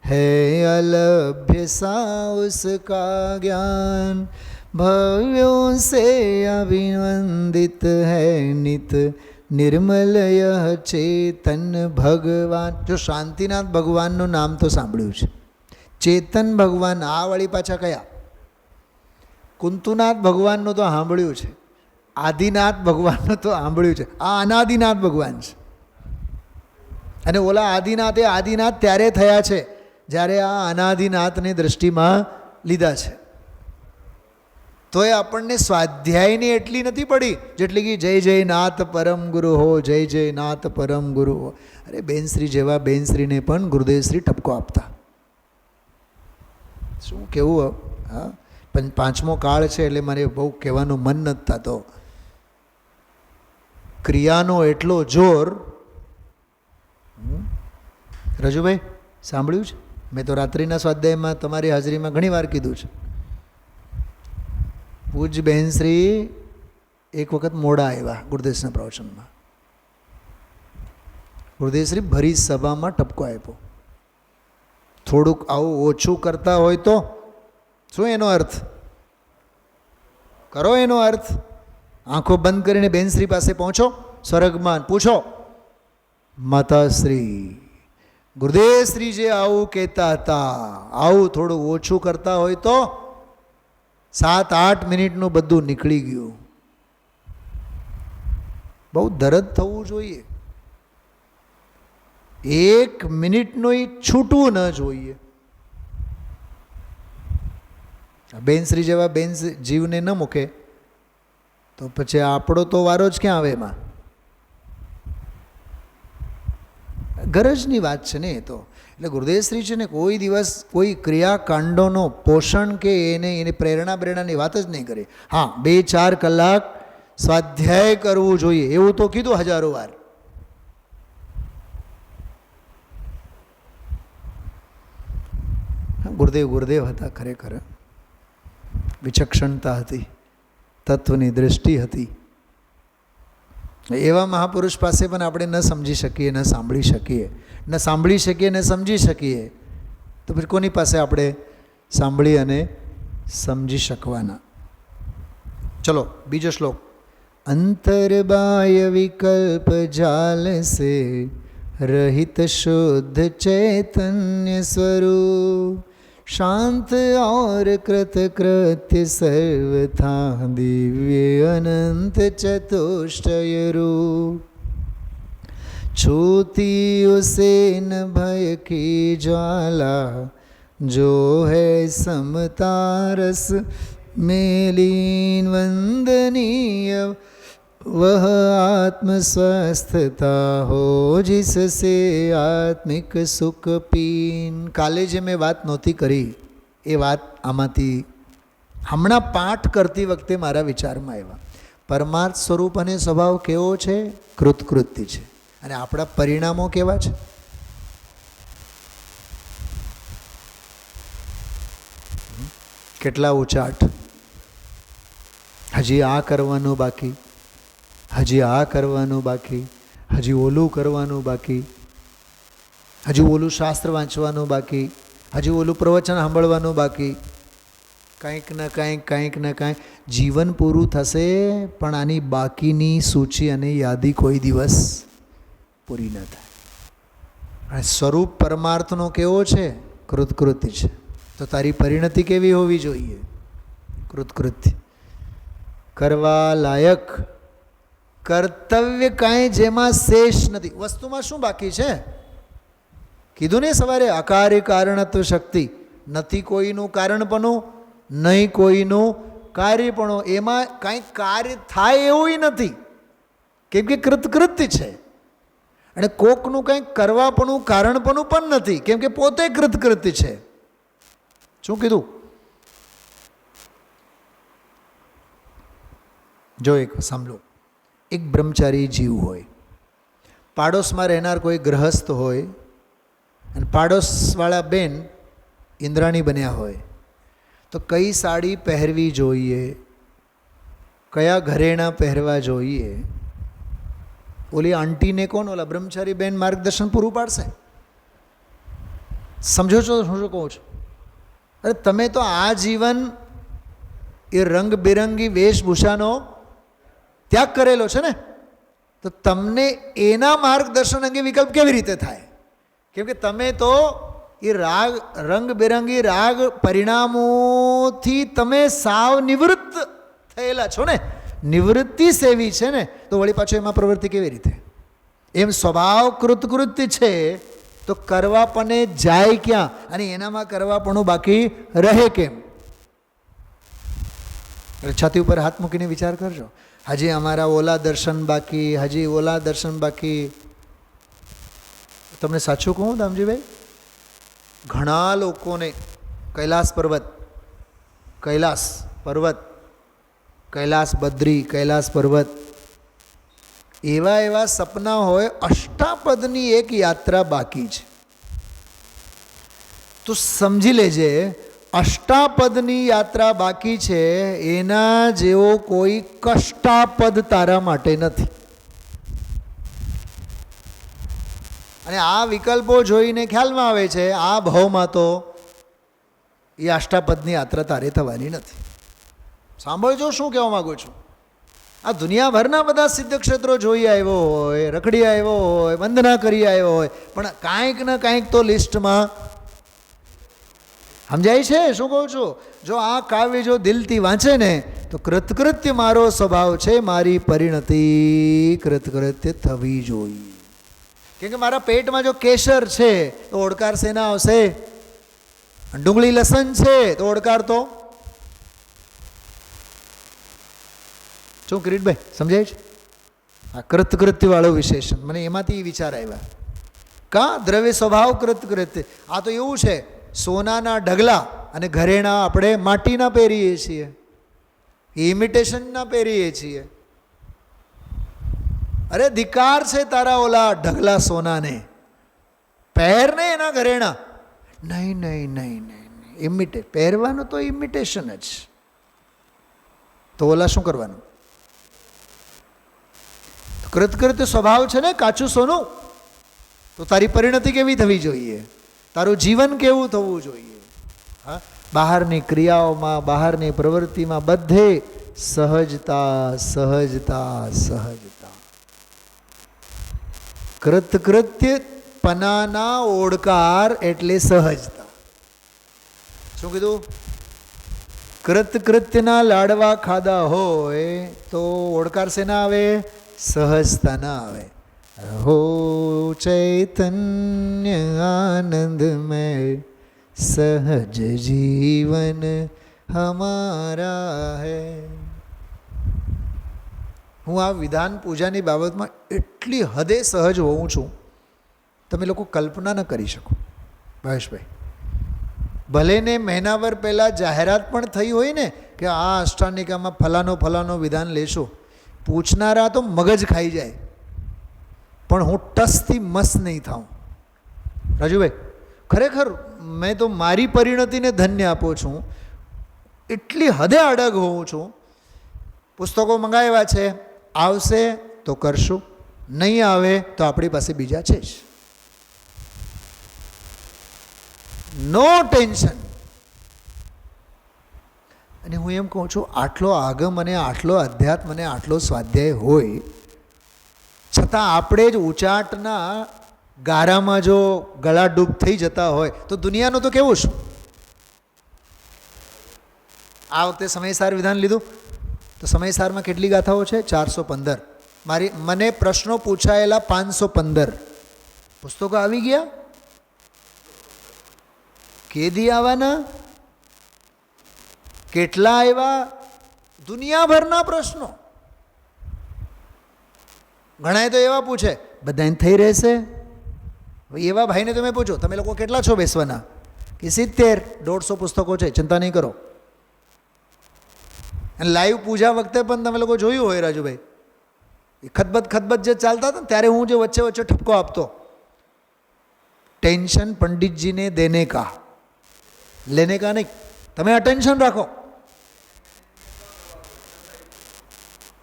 है अलभ्य सा उसका ज्ञान, भव्यों से अभिवंदित है नित निर्मल यह चेतन भगवान. જો શાંતિનાથ ભગવાનનું નામ તો સાંભળ્યું છે, ચેતન ભગવાન આ વળી પાછા કયા? કુંતુનાથ ભગવાનનું તો સાંભળ્યું છે, આદિનાથ ભગવાનનું તો સાંભળ્યું છે, આ અનાદિનાથ ભગવાન છે. અને ઓલા આદિનાથે આદિનાથ ત્યારે થયા છે જ્યારે આ અનાદિનાથની દૃષ્ટિમાં લીધા છે. તો એ આપણને સ્વાધ્યાયની એટલી નથી પડી જેટલી કે જય જય નાથ પરમ ગુરુ હો, જય જય નાથ પરમ ગુરુ હો. અરે બેનશ્રી જેવા બેનશ્રીને પણ ગુરુદેવશ્રી ટપકો આપતા. શું કેવું? હા, પણ 5મો કાળ છે એટલે મારે બહુ કહેવાનું મન નથી થતો. ક્રિયાનો એટલો જોર. રજુભાઈ સાંભળ્યું છે? મેં તો રાત્રિના સ્વાધ્યાયમાં તમારી હાજરીમાં ઘણી વાર કીધું છે. પૂજ બહેનશ્રી એક વખત મોડા આવ્યા ગુરુદેવના પ્રવચનમાં. ગુરુદેવશ્રી ભરી સભામાં ટપકો આપ્યો. થોડુંક આવું ઓછું કરતા હોય તો શું એનો અર્થ કરો? એનો અર્થ આંખો બંધ કરીને બહેનશ્રી પાસે પહોંચો, સ્વર્ગમાં પૂછો, માતાશ્રી ગુરુદેવશ્રી જે આવું કહેતા હતા, આવું થોડું ઓછું કરતા હોય તો 7-8 મિનિટનું બધું નીકળી ગયું. બહુ દરદ થવું જોઈએ. 1 મિનિટનું છૂટવું ન જોઈએ. બેનશ્રી જેવા બેન જીવને ન મૂકે તો પછી આપણો તો વારો જ ક્યાં આવે એમાં? ગરજની વાત છે ને એ તો. એટલે ગુરુદેવશ્રી છે ને કોઈ દિવસ કોઈ ક્રિયાકાંડોનો પોષણ કે એને પ્રેરણાની વાત જ નહીં કરે. હા, 2-4 કલાક સ્વાધ્યાય કરવું જોઈએ એવું તો કીધું હજારો વાર. ગુરુદેવ હતા ખરેખર. વિચક્ષણતા હતી, તત્વની દૃષ્ટિ હતી. એવા મહાપુરુષ પાસે પણ આપણે ન સમજી શકીએ, ન સાંભળી શકીએ, ન સાંભળી શકીએ ને સમજી શકીએ તો પછી કોની પાસે આપણે સાંભળી અને સમજી શકવાના? ચલો બીજો શ્લોક. અંતર્બાહ્ય વિકલ્પ જાલ સે રહિત શુદ્ધ ચૈતન્ય સ્વરૂપ, शांत और कृत कृत्य सर्वथा दिव्य अनंत चतुष्टय रूप, छूती उसे न भय की ज्वाला, जो है समता रस में लीन, वंदनीय वह आत्म स्वस्थता हो जिससे आत्मिक सुख पीन. કાલે જે મેં વાત નહોતી કરી એ વાત આમાંથી હમણાં પાઠ કરતી વખતે મારા વિચારમાં આવ્યા. પરમાર્થ સ્વરૂપ અને સ્વભાવ કેવો છે? કૃતકૃત્ય છે. અને આપણા પરિણામો કેવા છે? કેટલા ઉચાટ. હજી આ કરવાનું બાકી, હજી આ કરવાનું બાકી, હજી ઓલું કરવાનું બાકી, હજી ઓલું શાસ્ત્ર વાંચવાનું બાકી, હજી ઓલું પ્રવચન સાંભળવાનું બાકી. કંઈક ને કંઈક જીવન પૂરું થશે પણ આની બાકીની સૂચિ અને યાદી કોઈ દિવસ પૂરી ન થાય. અને સ્વરૂપ પરમાર્થનો કેવો છે? કૃતકૃત્ય છે. તો તારી પરિણતિ કેવી હોવી જોઈએ? કૃતકૃત્ય. કરવા લાયક કર્તવ્ય કાંઈ જેમાં શેષ નથી. વસ્તુમાં શું બાકી છે? કીધું ને સવારે, અકાર્ય કારણત્વ શક્તિ. નથી કોઈનું કારણપણું, નહીં કોઈનું કાર્યપણું, એમાં કાંઈ કાર્ય થાય એવું નથી, કેમ કે કૃતકૃત્ય છે. અને કોકનું કંઈક કરવાપણું કારણપણું પણ નથી, કેમ કે પોતે કૃતકૃત્ય છે. શું કીધું? જો એક સાંભળો, એક બ્રહ્મચારી જીવ હોય, પાડોશમાં રહેનાર કોઈ ગ્રહસ્થ હોય, અને પાડોશવાળા બેન ઇન્દ્રાણી બન્યા હોય, તો કઈ સાડી પહેરવી જોઈએ, કયા ઘરેણાં પહેરવા જોઈએ, ઓલી આંટીને કોણ, ઓલા બ્રહ્મચારી બેન માર્ગદર્શન પૂરું પાડશે? સમજો છો હું શું કહું છું? અરે તમે તો આ જીવન એ રંગબેરંગી વેશભૂષાનો ત્યાગ કરેલો છે ને, તો તમને એના માર્ગદર્શન અંગે વિકલ્પ કેવી રીતે થાય? કેમ કે તમે તો એ રાગ, રંગબેરંગી રાગ પરિણામોથી તમે સાવ નિવૃત્ત થયેલા છો ને, નિવૃત્તિ સેવી છે ને, તો વળી પાછો એમાં પ્રવૃત્તિ કેવી રીતે? એમ સ્વભાવ કૃતકૃત્ય છે તો કરવાપણે જાય ક્યાં, અને એનામાં કરવાપણું બાકી રહે કેમ? એટલે છાતી ઉપર હાથ મૂકીને વિચાર કરજો. હજી અમારા ઓલા દર્શન બાકી, હજી ઓલા દર્શન બાકી. તમને સાચું કહું દામજીભાઈ, ઘણા લોકોને કૈલાસ પર્વત, કૈલાસ બદ્રી, કૈલાસ પર્વત, એવા સપના હોય. અષ્ટાપદની એક યાત્રા બાકી છે. તો સમજી લેજે, અષ્ટાપદની યાત્રા બાકી છે, એના જેવો કોઈ કષ્ટાપદ તારા માટે નથી. અને આ વિકલ્પો જોઈને ખ્યાલમાં આવે છે, આ ભાવમાં તો એ અષ્ટાપદની યાત્રા તારે થવાની નથી. સાંભળજો શું કહેવા માગું છું. આ દુનિયાભરના બધા સિદ્ધ ક્ષેત્રો જોઈ આવ્યો હોય, રખડી આવ્યો હોય, વંદના કરી આવ્યો હોય, પણ કાંઈક ને કાંઈક તો લિસ્ટમાં સમજાય છે શું કહું છું? જો આ કાવ્ય જો દિલથી વાંચે ને તો કૃતકૃત્ય મારો સ્વભાવ છે, મારી પરિણતિ કૃતકૃત્ય થવી જોઈએ. કેમ કે મારા પેટમાં જો કેસર છે તો ઓડકાર શેના આવશે? ડુંગળી લસણ છે તો ઓડકાર તો શું? કિરીટભાઈ સમજાય છે? આ કૃતકૃત્યવાળો વિશેષણ મને એમાંથી વિચાર આવ્યા. કા દ્રવ્ય સ્વભાવ કૃતકૃત્ય. આ તો એવું છે, સોનાના ઢગલા અને ઘરેણાં આપણે માટીના પહેરીએ છીએ, ઇમિટેશનના પહેરીએ છીએ. અરે ધિકાર છે તારા ઓલા ઢગલા સોનાને, પહેર ને એના ઘરેણાં. નહીં નહીં નહીં નહીં, ઇમિટેટ પહેરવાનું તો ઇમિટેશન જ. તો ઓલા શું કરવાનું? કૃતકૃત્ય સ્વભાવ છે ને, કાચું સોનું. તો તારી પરિણતિ કેવી થવી જોઈએ? તારું જીવન કેવું થવું જોઈએ? હા, બહારની ક્રિયાઓમાં, બહારની પ્રવૃત્તિમાં બધે સહજતા, સહજતા, સહજતા. કૃતકૃત્ય પનાના ઓડકાર એટલે સહજતા. શું કીધું? કૃતકૃત્યના લાડવા ખાધા હોય તો ઓડકાર શેના આવે? સહજતા ના આવે. હો ચૈતન્ય આનંદમય સહજ જીવન હમારા હૈ. હું આ વિધાન પૂજાની બાબતમાં એટલી હદે સહજ હોઉં છું, તમે લોકો કલ્પના ન કરી શકો. ભાવેશભાઈ, ભલે ને મહિનાભર પહેલાં જાહેરાત પણ થઈ હોય ને કે આ અષ્ટાંગિકામાં ફલાનો વિધાન લેશો, પૂછનારા તો મગજ ખાઈ જાય, પણ હું ટસથી મસ નહીં થાઉં. રાજુભાઈ, ખરેખર મેં તો મારી પરિણતિને ધન્ય આપું છું. એટલી હદે અડગ હોઉં છું. પુસ્તકો મંગાવ્યા છે, આવશે તો કરશું, નહીં આવે તો આપણી પાસે બીજા છે જ. નો ટેન્શન. અને હું એમ કહું છું, આટલો આગમ અને આટલો અધ્યાત્મ અને આટલો સ્વાધ્યાય હોય છતાં આપણે જ ઉચાટના ગારામાં જો ગળા ડૂબ થઈ જતા હોય તો દુનિયાનું તો કેવું શું? આ વખતે સમયસાર વિધાન લીધું તો સમયસારમાં કેટલી ગાથાઓ છે? 415. મને પ્રશ્નો પૂછાયેલા 515. પુસ્તકો આવી ગયા? કેદી આવવાના? કેટલા આવ્યા? દુનિયાભરના પ્રશ્નો. ઘણાએ તો એવા પૂછે, બધાને થઈ રહેશે? એવા ભાઈને તમે પૂછો, તમે લોકો કેટલા છો બેસવાના? કે 70, 150 પુસ્તકો છે, ચિંતા નહીં કરો. અને લાઈવ પૂજા વખતે પણ તમે લોકો જોયું હોય રાજુભાઈ, ખતબત જે ચાલતા હતા ને ત્યારે હું જે વચ્ચે વચ્ચે ઠપકો આપતો, ટેન્શન પંડિતજીને દેને કા, લેને કા નહીં. તમે અટેન્શન રાખો.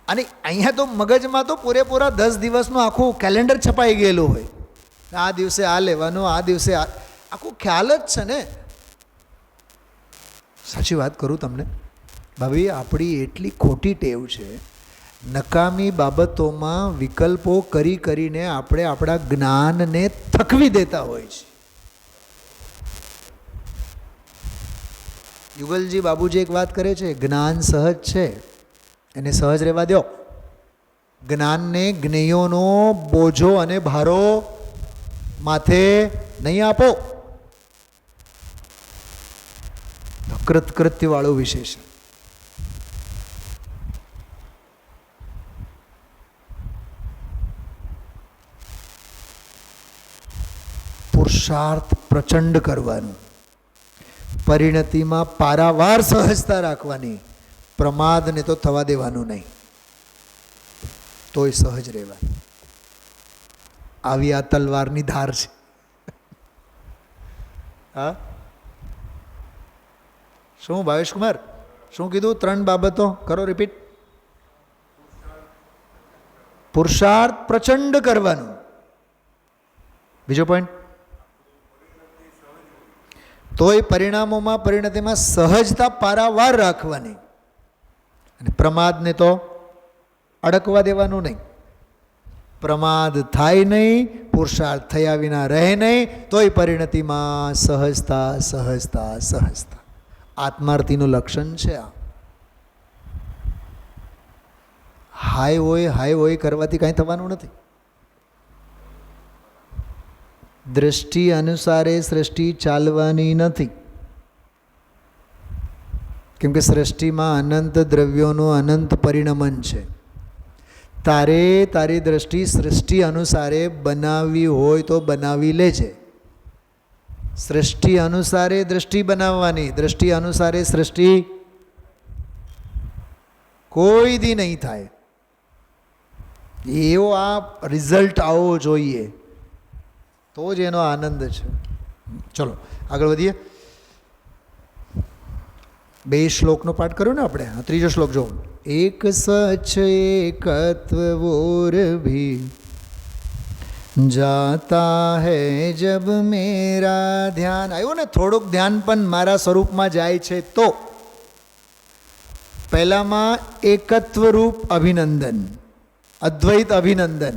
અને અહીંયા તો મગજમાં તો પૂરેપૂરા 10 દિવસનું આખું કેલેન્ડર છપાઈ ગયેલું હોય. આ દિવસે આ લેવાનું, આ દિવસે આ, આખું ખ્યાલ જ છે ને. સાચી વાત કરું તમને ભાભી, આપણી એટલી ખોટી ટેવ છે, નકામી બાબતોમાં વિકલ્પો કરી કરીને આપણે આપણા જ્ઞાનને થકવી દેતા હોય છે. યુગલજી બાબુજી એક વાત કરે છે, જ્ઞાન સહજ છે, એને સહજ રહેવા દો. જ્ઞાનને જ્ઞેયોનો બોજો અને ભારો માથે નહીં આપો. કૃત્યવાળું વિશેષણ. પુરુષાર્થ પ્રચંડ કરવાનું, પરિણતિમાં પારાવાર સહજતા રાખવાની, પ્રમાદને તો થવા દેવાનું નહીં, તોય સહજ રહેવાનું. આવી આ તલવારની ધાર છે. હા, શું ભાવેશ કુમાર શું કીધું? 3 બાબતો કરો, રિપીટ. પુરુષાર્થ પ્રચંડ કરવાનું. બીજો પોઈન્ટ, તોય પરિણામોમાં પરિણતિમાં સહજતા પારાવાર રાખવાની, અને પ્રમાદને તો અડકવા દેવાનું નહીં. પ્રમાદ થાય નહીં, પુરુષાર્થ થયા વિના રહે નહીં, તોય પરિણતિમાં સહજતા સહજતા સહજતા. આત્માર્થીનું લક્ષણ છે આ. હાય હોય કરવાથી કાંઈ થવાનું નથી. દ્રષ્ટિ અનુસારે સૃષ્ટિ ચાલવાની નથી, કેમ કે સૃષ્ટિમાં અનંત દ્રવ્યોનું અનંત પરિણમન છે. તારી દ્રષ્ટિ સૃષ્ટિ અનુસારે બનાવવી હોય તો બનાવી લેજે. સૃષ્ટિ અનુસારે દ્રષ્ટિ બનાવવાની, દ્રષ્ટિ અનુસારે સૃષ્ટિ કોઈ દી નહીં થાય. એવો આ રિઝલ્ટ આવવો જોઈએ, તો જ એનો આનંદ છે. ચલો આગળ વધીએ. 2 શ્લોકનો પાઠ કર્યો ને આપણે. ત્રીજો શ્લોક જો. એક સચ એકત્વ ઓર ભી જાતા હૈ જબ મેરા ધ્યાન. આવ્યું ને, થોડુંક ધ્યાન પણ મારા સ્વરૂપમાં જાય છે તો. પહેલામાં એકત્વ રૂપ અભિનંદન, અદ્વૈત અભિનંદન.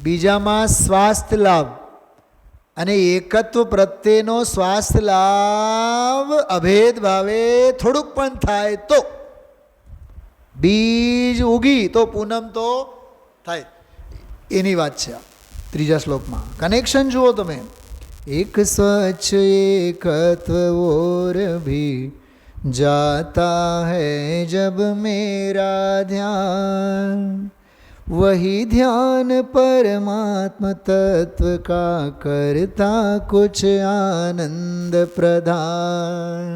બીજામાં સ્વાસ્થ્ય લાભ, અને એકત્વ પ્રત્યેનો સ્વાસ્થ્ય લાભ અભેદ ભાવે થોડુંક પણ થાય તો. બીજ ઉગી તો પૂનમ તો થાય, એની વાત છે આ ત્રીજા શ્લોકમાં. કનેક્શન જુઓ તમે. એક સ્વચ્છ એકત્વ ઓર ભી જાતા હૈ જબ મેરા ધ્યાન, वही ध्यान परमात्मा तत्व का करता कुछ आनंद प्रदान,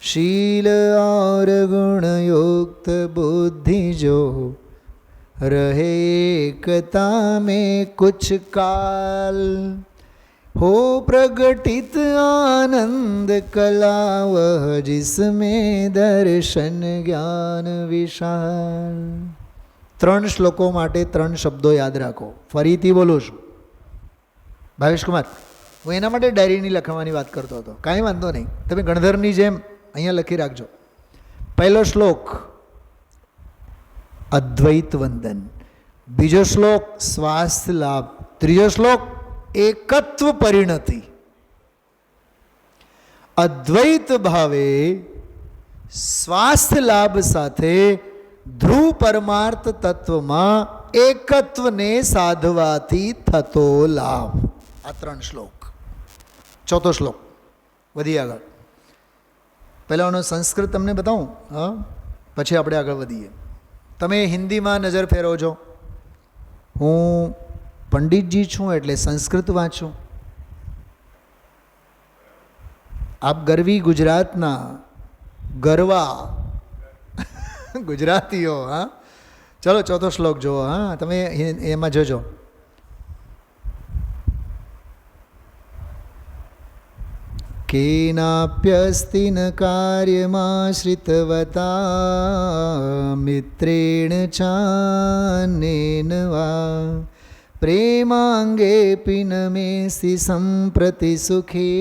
शील और गुण युक्त बुद्धि जो रहे एकता में कुछ काल, हो प्रगटित आनंद कला वह जिसमें दर्शन ज्ञान विशाल. 3 શ્લોકો માટે 3 શબ્દો યાદ રાખો. ફરીથી બોલું છું ભાવેશ કુમાર, હું એના માટે ડાયરીની લખવાની વાત કરતો હતો. કાંઈ વાંધો નહીં, તમે ગણધરની જેમ અહીંયા લખી રાખજો. પહેલો શ્લોક અદ્વૈત વંદન, બીજો શ્લોક સ્વાસ્થ્ય લાભ, ત્રીજો શ્લોક એકત્વ પરિણતિ. અદ્વૈત ભાવે સ્વાસ્થ્ય લાભ સાથે ધ્રુવ પરમાર્થ તત્વમાં એકત્વને સાધવાથી થતો લાભ. આ 3 શ્લોક. ચોથો શ્લોક વધી આગળ. પહેલાંનો સંસ્કૃત તમને બતાવું. હા, પછી આપણે આગળ વધીએ. તમે હિન્દીમાં નજર ફેરવજો. હું પંડિતજી છું એટલે સંસ્કૃત વાંચું. આપ ગરવી ગુજરાતના ગરવા ગુજરાતીઓ. હા, ચલો ચોથો શ્લોક જુઓ. હા, તમે એમાં જોજો. કેનાપ્યસ્તિ ન કાર્યમાશ્રિતવતા મિત્રેણ ચાન્યેન વા પ્રેમાંગેપી ન મેસ્તિ સંપ્રતિ સુખે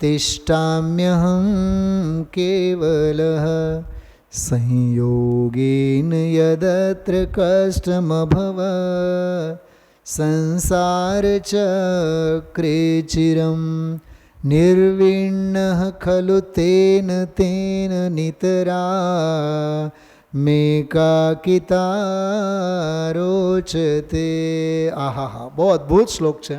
તિષ્ઠામ્યહં કેવલઃ સંયોગેન યદત્ર કષ્ટમભવ સંસાર ચક્રે ચિરમ નિર્વિણ્ણઃ ખલુ તેન તેન નિતરા મેકાકિતા રોચતે. આહા, બહુ અદ્ભુત શ્લોક છે.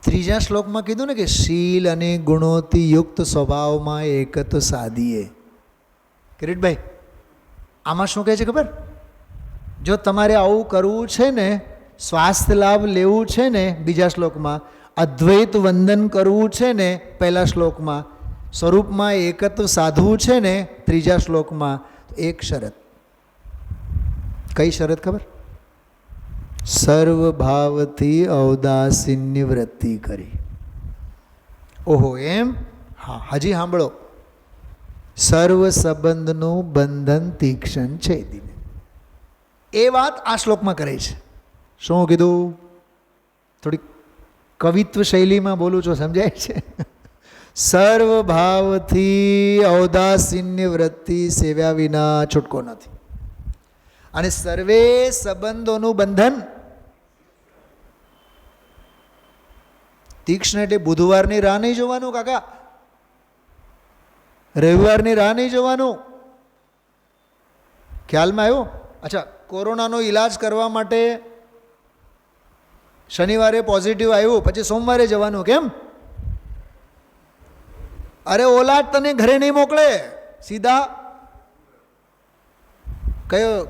ત્રીજા શ્લોકમાં કીધું ને કે શીલ અને ગુણોથી યુક્ત સ્વભાવમાં એકત્વ સાધીએ. કિરીટભાઈ, આમાં શું કહે છે ખબર? જો તમારે આવું કરવું છે ને, સ્વાસ્થ્ય લાભ લેવું છે ને, બીજા શ્લોકમાં અદ્વૈત વંદન કરવું છે ને, પહેલા શ્લોકમાં સ્વરૂપમાં એકત્વ સાધવું છે ને, ત્રીજા શ્લોકમાં એક શરત. કઈ શરત ખબર? સર્વભાવથી ઔદાસીન્ય વૃત્તિ કરી. ઓહો, એમ? હા, હજી સાંભળો. સર્વ સંબંધનું બંધન તીક્ષ્ણ છે. એ વાત આ શ્લોકમાં કરે છે. શું કીધું? થોડીક કવિત્વ શૈલીમાં બોલું છો, સમજાય છે? સર્વભાવથી ઔદાસીન્ય વૃત્તિ સેવ્યા વિના છૂટકો નથી. અને સર્વે સંબંધોનું બંધન તીક્ષ્ણ એટલે બુધવારની રાહ નહીં જોવાનું કાકા, રવિવારની રાહ નહીં જોવાનું. ખ્યાલમાં આવ્યો? અચ્છા, કોરોનાનો ઈલાજ કરવા માટે શનિવારે પોઝિટિવ આવ્યું, પછી સોમવારે જવાનું કેમ? અરે ઓલા તને ઘરે નહીં મોકલે, સીધા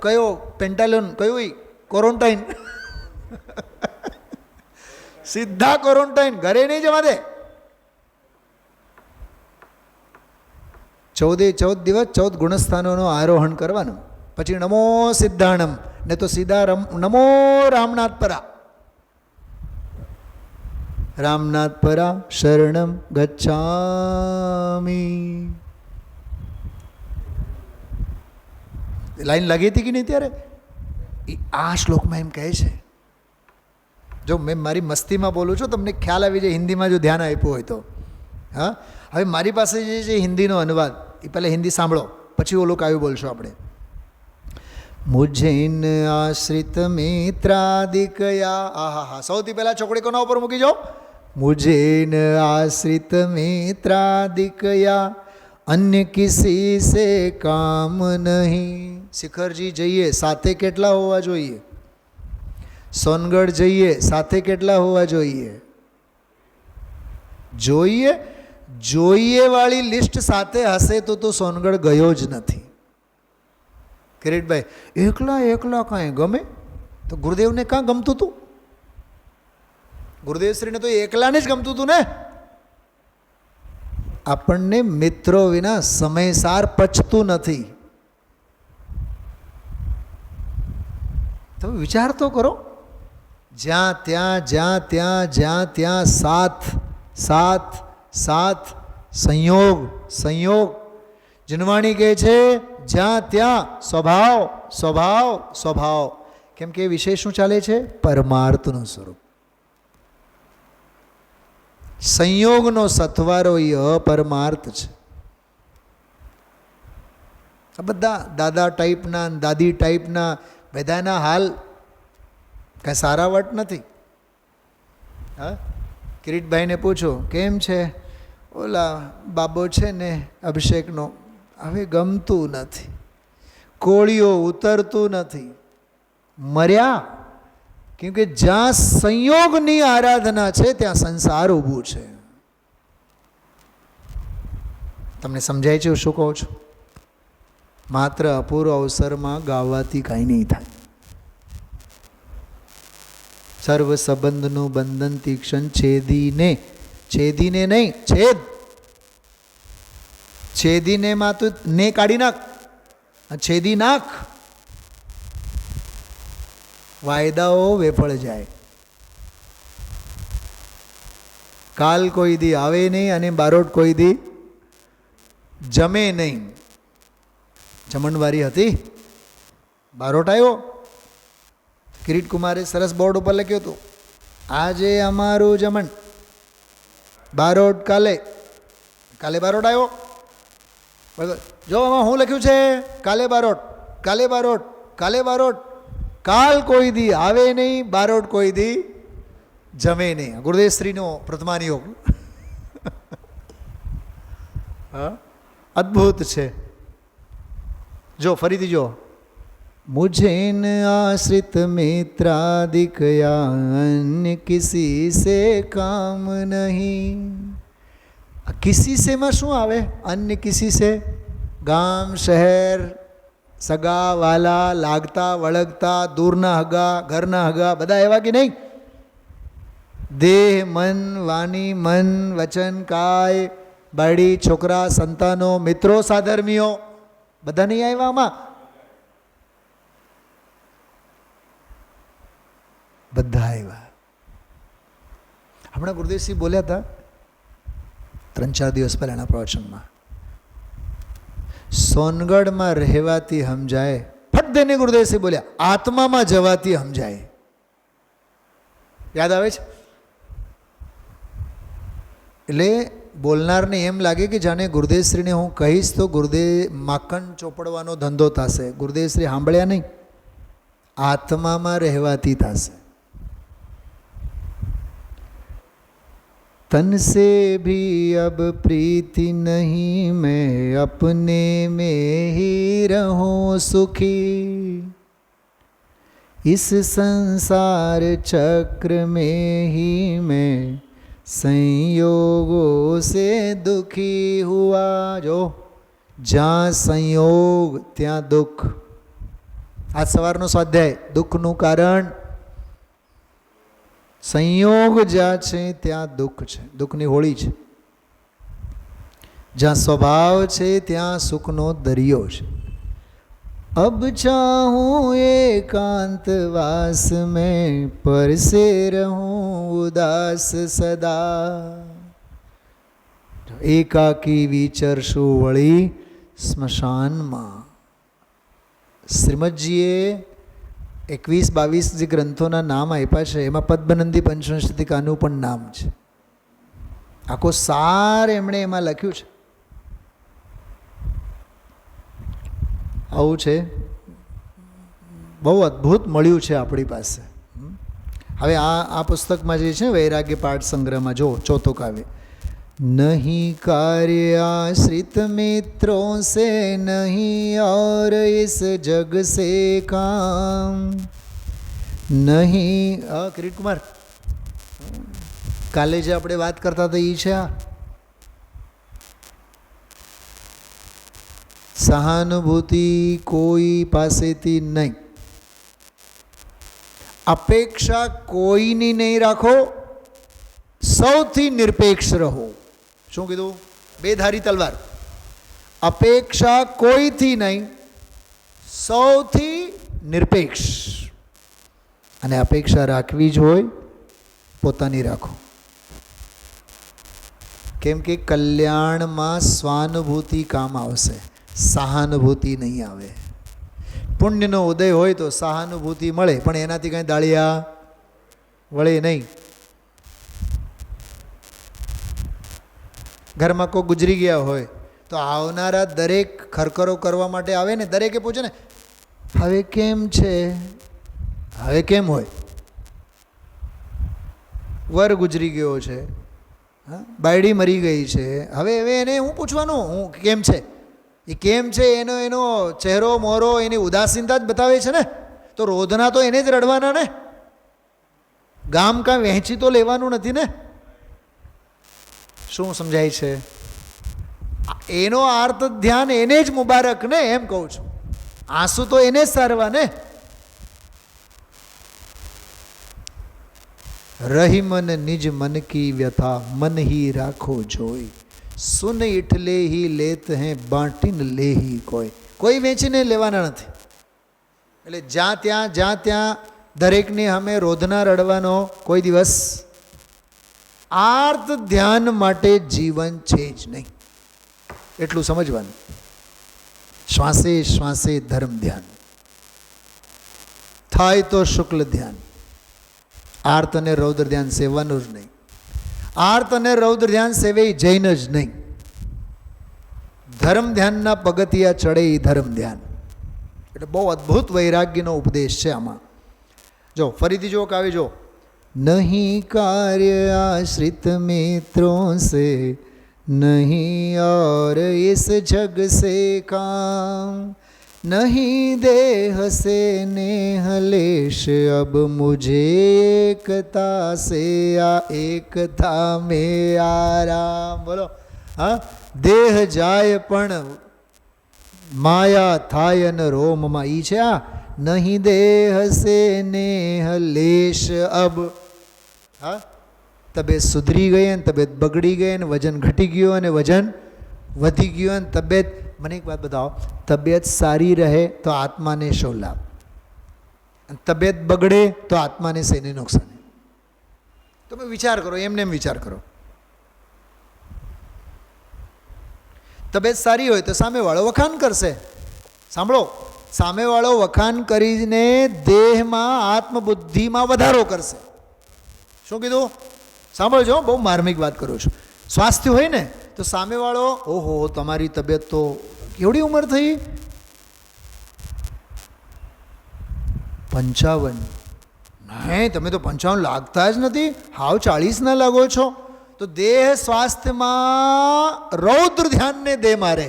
કયો પેન્ટાલોન, કયું ક્વોરન્ટાઇન, સીધા ક્વોરન્ટાઇન, ઘરે નહીં જવા દે. 14 દિવસ 14 ગુણસ્થાનોનું આરોહણ કરવાનું, પછી નમો સિદ્ધાણમ, ને તો સીધા નમો રામનાથ પરા. રામનાથ પરા શરણમ ગચ્છામી. લાઈન લાગી હતી કે નહીં ત્યારે? આ શ્લોકમાં એમ કહે છે. જો મેં મારી મસ્તીમાં બોલું છું, તમને ખ્યાલ આવી જાય હિન્દીમાં જો ધ્યાન આપ્યું હોય તો. હા, હવે મારી પાસે જે છે હિન્દીનો અનુવાદ, એ પહેલાં હિન્દી સાંભળો, પછી ઓલું કાવ્ય બોલશું આપણે. મુજૈન આશ્રિત મિત્રાદિકયા. આહા હા, સૌથી પહેલાં ચોકડી કોના ઉપર મૂકી જાઓ? મુજૈન આશ્રિત મિત્રાદિકયા અન્ય કિસી સે કામ નહીં. શિખરજી જઈએ સાથે કેટલા હોવા જોઈએ? સોનગઢ જઈએ સાથે કેટલા હોવા જોઈએ? જોઈએ વાળી લિસ્ટ સાથે હશે તો સોનગઢ ગયો જ નથી. કિરીટભાઈ, એકલા કાંઈ ગમે? તો ગુરુદેવને કાં ગમતું હતું? ગુરુદેવશ્રીને તો એકલાને જ ગમતું હતું ને. આપણને મિત્રો વિના સમયસાર પચતું નથી. તમે વિચાર તો કરો. જ્યાં ત્યાં સાથ સંયોગ. જનવાણી કહે છે જ્યાં ત્યાં સ્વભાવ. કેમ કે વિષય શું ચાલે છે? પરમાર્થનું સ્વરૂપ. સંયોગનો સથવારો એ અપરમાર્થ છે. આ બધા દાદા ટાઈપના, દાદી ટાઈપના બધાના હાલ કાંઈ સારા વટ નથી. હા, કિરીટભાઈને પૂછો કેમ છે? ઓલા બાબો છે ને અભિષેકનો, હવે ગમતું નથી, કોળીઓ ઉતરતું નથી, મર્યા. કેમ કે જ્યાં સંયોગની આરાધના છે ત્યાં સંસાર ઊભું છે. તમને સમજાય છે હું શું કહું છું? માત્ર અપૂર્વ અવસરમાં ગાવાથી કાંઈ નહીં થાય. સર્વ સંબંધનું બંધન તીક્ષણ છેદીને, છેદીને નહીં, છેદીને માં તો ને કાઢી નાખ, છેદી નાખ. વાયદાઓ વેફળ જાય. કાલ કોઈ દી આવે નહીં અને બારોટ કોઈ દી જમે નહીં. જમણવારી હતી, બારોટ આવ્યો, કિરીટ કુમારે સરસ બોર્ડ ઉપર લખ્યું હતું, આજે અમારું જમણ, બારોટ કાલે. કાલે બારોટ આવ્યો, જો આમાં શું લખ્યું છે? કાલે બારોટ, કાલે બારોટ, કાલે બારોટ. કાલ કોઈ દી આવે નહીં, બારોટ કોઈ દી જમે નહીં. ગુરુદેવશ્રીનો પ્રથમાનિયોગ અદ્ભુત છે. જો ફરીથી જો, मुझे न आश्रित मित्रादिक या अन्य किसी से काम नहीं. किसी से में શું આવે? अन्य किसी से, ગામ શહેર, સગા વાલા, લાગતા વળગતા, દૂરના હગા, ઘરના હગા, બધા એવા કે નહીં? દેહ, મન, વાણી, મન, વચન, કાય, બાળી, છોકરા, સંતાનો, મિત્રો, સાધર્મીઓ, બધા નહીં આવ્યા આમાં? બધા આવ્યા. હમણાં ગુરુદેવસિંહ બોલ્યા હતા 3-4 દિવસ પહેલાંના પ્રવચનમાં, સોનગઢમાં રહેવાથી સમજાય. ફટ દઈને ગુરુદેવસિંહ બોલ્યા, આત્મામાં જવાથી સમજાય. યાદ આવે છે? એટલે બોલનારને એમ લાગે કે જાણે ગુરુદેવશ્રીને હું કહીશ તો ગુરુદેવ માખણ ચોપડવાનો ધંધો થશે. ગુરુદેવશ્રી સાંભળ્યા નહીં, આત્મામાં રહેવાથી થશે. तन से भी अब प्रीति नहीं, मैं अपने में ही रहूं सुखी. इस संसार चक्र में ही मैं संयोगों से दुखी हुआ. जो જ્યાં સંયોગ ત્યાં દુઃખ. આજ સવારનો સ્વાધ્યાય, દુઃખનું કારણ સંયોગ જ્યાં છે ત્યાં દુઃખ છે, દુઃખની હોળી છે. જ્યાં સ્વભાવ છે ત્યાં સુખનો દરિયો છે. અબ ચાહું એકાંતવાસ મેં, પર સે રહું ઉદાસ સદા. એકાકી વિચરશું વળી સ્મશાનમાં. શ્રીમદજીએ 21-22 જે ગ્રંથોના નામ આપ્યા છે એમાં પદ્મનંદી પંચવંશતિકાનું પણ નામ છે. આખો સાર એમણે એમાં લખ્યું છે. આવું છે, બહુ અદ્ભુત મળ્યું છે આપણી પાસે. હવે આ પુસ્તકમાં જે છે વૈરાગ્ય પાઠ સંગ્રહમાં જો ચોથો કાવ્ય, नहीं कार्य आश्रित मित्रों से नहीं और इस जग से काम नहीं. કિરીટ કુમાર, કાલે જે આપણે વાત કરતા હતા એ છે આ સહાનુભૂતિ કોઈ પાસેથી નહીં, અપેક્ષા કોઈની નહીં રાખો, સૌથી નિરપેક્ષ રહો. શું કીધું? બેધારી તલવાર. અપેક્ષા કોઈથી નહીં, સૌથી નિરપેક્ષ. અને અપેક્ષા રાખવી જ હોય પોતાની રાખો. કેમ કે કલ્યાણમાં સ્વાનુભૂતિ કામ આવશે, સહાનુભૂતિ નહીં આવે. પુણ્યનો ઉદય હોય તો સહાનુભૂતિ મળે, પણ એનાથી કાંઈ દાળિયા વળે નહીં. ઘરમાં કોઈ ગુજરી ગયા હોય તો આવનારા દરેક ખરખરો કરવા માટે આવે ને, દરેકે પૂછે ને હવે કેમ છે, હવે કેમ હોય. વર ગુજરી ગયો છે, બાયડી મરી ગઈ છે, હવે એને હું પૂછવાનું હું કેમ છે, એ કેમ છે એનો ચહેરો મોરો એની ઉદાસીનતા જ બતાવે છે ને. તો રોદના તો એને જ રડવાના ને, ગામ કાં વહેંચી તો લેવાનું નથી ને. શું સમજાય છે? એનો આર્ત ધ્યાન એને જ મુબારક ને, એમ કહું છું. આંસુ તો એને જ સારવા ને. રહી મન નિજ મન કી વ્યથા, મન હી રાખો જોઈ, સુન ઇઠલે હી લેત હે બાંટીન લેહી કોઈ. કોઈ વેચીને લેવાના નથી. એટલે જ્યાં ત્યાં દરેકની અમે રોધના રડવાનો કોઈ દિવસ. આર્ત ધ્યાન માટે જીવન છે જ નહીં, એટલું સમજવાનું. શ્વાસે શ્વાસે ધર્મ ધ્યાન થાય તો શુક્લ ધ્યાન. આર્ત અને રૌદ્ર ધ્યાન સેવવાનું જ નહીં. આર્ત અને રૌદ્ર ધ્યાન સેવે જૈન જ નહીં. ધર્મ ધ્યાનના પગથિયા ચડે એ ધર્મ ધ્યાન. એટલે બહુ અદ્ભુત વૈરાગ્યનો ઉપદેશ છે આમાં. જો ફરીથી જો કાવી જો, નહીં કાર્ય આશ્રિત મિત્રોं से, नहीं और इस जग से काम, नहीं देह से नेह लेश, अब मुझे एकता से आ एकता में आराम. બોલો હા. દેહ જાય પણ માયા થાય અને રોમમાં. ઈ છે આ નહીં દેહ સે નેહ લેશ અબ. હા, તબિયત સુધરી ગઈ અને તબિયત બગડી ગઈ અને વજન ઘટી ગયું અને વજન વધી ગયું અને તબિયત. મને એક વાત બતાવો, તબિયત સારી રહે તો આત્માને શો લાભ? તબિયત બગડે તો આત્માને શેને નુકસાન? તમે વિચાર કરો, એમને એમ વિચાર કરો. તબિયત સારી હોય તો સામેવાળો વખાણ કરશે. સાંભળો, સામેવાળો વખાણ કરીને દેહમાં આત્મબુદ્ધિમાં વધારો કરશે. શું કીધું? સાંભળજો, બહુ માર્મિક વાત કરું છું. સ્વાસ્થ્ય હોય ને તો સામેવાળો, ઓહો તમારી તબિયત તો કેવડી ઉંમર થઈ? 55. નહીં, તમે તો 55 લાગતા જ નથી, હાવ 40 ના લાગો છો. તો દેહ સ્વાસ્થ્યમાં રૌદ્ર ધ્યાનને દે મારે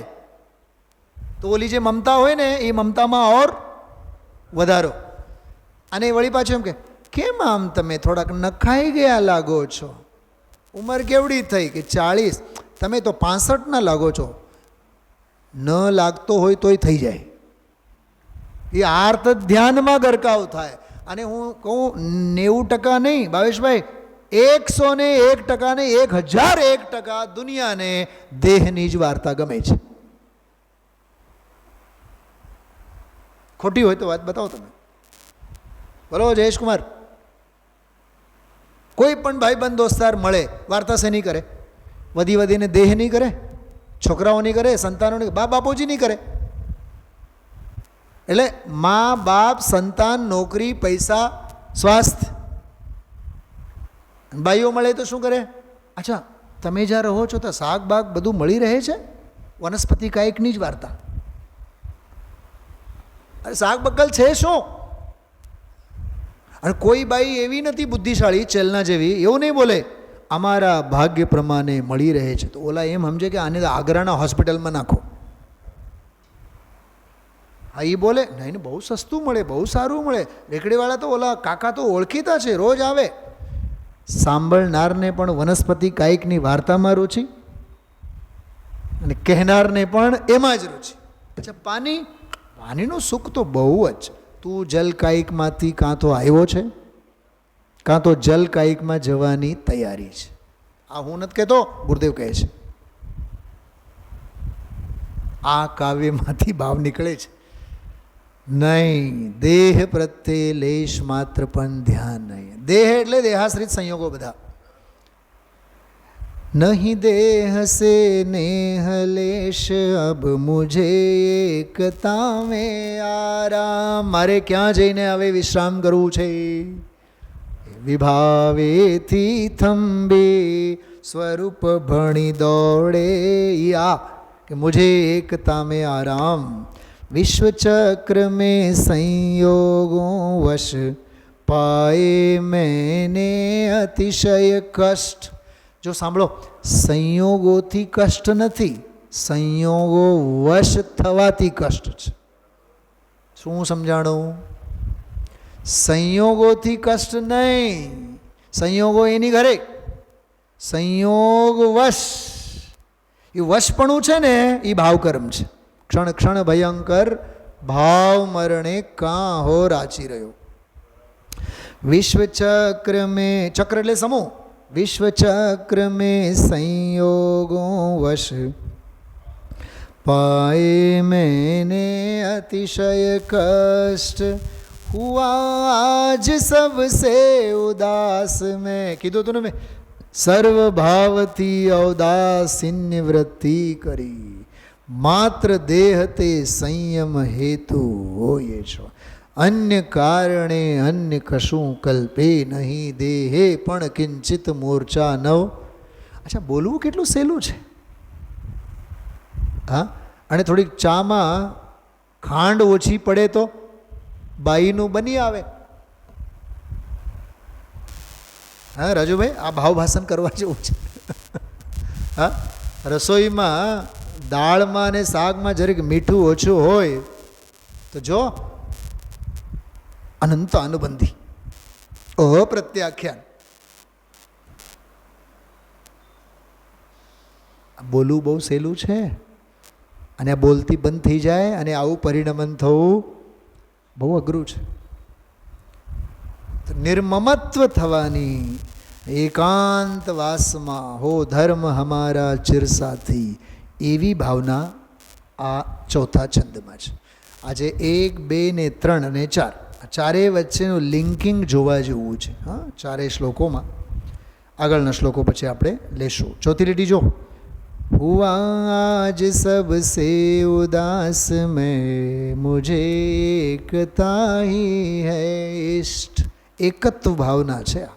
તો ઓલી જે મમતા હોય ને એ મમતામાં ઓર વધારો. અને વળી પાછું એમ કે કેમ આમ તમે થોડાક નખાઈ ગયા લાગો છો? ઉંમર કેવડી થઈ? કે 40. તમે તો 65 ના લાગો છો. ન લાગતો હોય તોય થઈ જાય. એ આર્ત ધ્યાનમાં ગરકાવ થાય. અને હું કહું 90% નહીં ભાવેશભાઈ, 101% ને 1001% દુનિયાને દેહની જ વાર્તા ગમે છે. ખોટી હોય તો વાત બતાવો તમે. બોલો જયેશકુમાર. કોઈ પણ ભાઈબંધ દોસ્તાર મળે, વાર્તા શેની કરે? વધી વધીને દેહની કરે, છોકરાઓની કરે, સંતાનોની, બાપ બાપુજી નહીં કરે. એટલે મા બાપ, સંતાન, નોકરી, પૈસા, સ્વાસ્થ્ય. ભાઈઓ મળે તો શું કરે? અચ્છા, તમે જ્યાં રહો છો તો શાક બાગ બધું મળી રહે છે? વનસ્પતિ કાયકની જ વાર્તા. અરે શાક બકલ છે શું? અને કોઈ બાઈ એવી નથી બુદ્ધિશાળી ચેલના જેવી, એવું નહીં બોલે અમારા ભાગ્ય પ્રમાણે મળી રહે છે. તો ઓલા એમ સમજે કે આને આગ્રાના હોસ્પિટલમાં નાખો. હા, એ બોલે નહીં, બહુ સસ્તું મળે, બહુ સારું મળે. રેકડીવાળા તો ઓલા કાકા તો ઓળખીતા છે, રોજ આવે. સાંભળનારને પણ વનસ્પતિ કાયકની વાર્તામાં રુચિ અને કહેનારને પણ એમાં જ રુચિ. અચ્છા, પાણીનું સુખ તો બહુ જ. તું જલ કાયકમાંથી કાં તો આવ્યો છે, કાં તો જલ કાયકમાં જવાની તૈયારી છે. આ હું નથી કહેતો, ગુરુદેવ કહે છે. આ કાવ્યમાંથી ભાવ નીકળે છે. નહીં, દેહ પ્રત્યે લેશ માત્ર પણ ધ્યાન નહીં. દેહ એટલે દેહાશ્રિત સંયોગો બધા. નહીં દેહ સે નેહ લેશ, અબ મુझे એકતા મેં આરામ. મારે ક્યાં જઈને હવે વિશ્રામ કરવું છે? વિભાવેથી થંભે સ્વરૂપ ભણી દોડે. આ કે મુझे એકતા મેં આરામ, विश्व चक्र में संयोगों वश पाए मैंने अतिशय कष्ट. जो સાંભળો, સંયોગોથી કષ્ટ નથી, સંયોગો વશ થવાથી કષ્ટ છે. શું સમજાણું? સંયોગોથી કષ્ટ નહીં, સંયોગો એની ઘરે, સંયોગ વશ. એ વશપણું છે ને એ ભાવકર્મ છે. ક્ષણ ક્ષણ ભયંકર ભાવ મરણે કાં હો રાચી રહ્યો. વિશ્વચક્ર મેં, ચક્ર એટલે સમૂહ, વિશ્વચક્ર મેં સંયોગો વશ पाए मैंने अतिशय कष्ट हुआ आज सबसे उदास में. કીધું તું ને મેં, સર્વ ભાવથી ઔદાસીન્ય વૃત્તિ કરી, માત્ર દેહ તે સંયમ હેતુ હોય છો, અન્ય કારણે અન્ય કશું કલ્પે નહીં, દેહે પણ કિંચિત મૂર્છા નવ. અચ્છા, બોલવું કેટલું સહેલું છે. હા, અને થોડીક ચામાં ખાંડ ઓછી પડે તો બાઈનું બની આવે. હા રાજુભાઈ, આ ભાવ ભાષણ કરવા જેવું છે. હા, રસોઈમાં દાળમાં અને શાકમાં જરીક મીઠું ઓછું હોય તો જો અનંત અનુબંધી અપ્રત્યાખ્યાન. બોલવું બહુ સહેલું છે, અને આ બોલતી બંધ થઈ જાય અને આવું પરિણમન થવું બહુ અઘરું છે. નિર્મમત્વ થવાની, એકાંત વાસમાં હો ધર્મ હમારા ચિરસાથી, એવી ભાવના આ ચોથા છંદમાં છે. આજે 1, 2 ને 3 અને 4 આ ચારેય વચ્ચેનું લિંકિંગ જોવા જેવું છે. હા, ચારેય શ્લોકોમાં. આગળના શ્લોકો પછી આપણે લેશું. ચોથી લીટી જો. हुआ आज सबसे उदास में, मुझे एकता ही है इष्ट. એકત્વ ભાવના છે આ.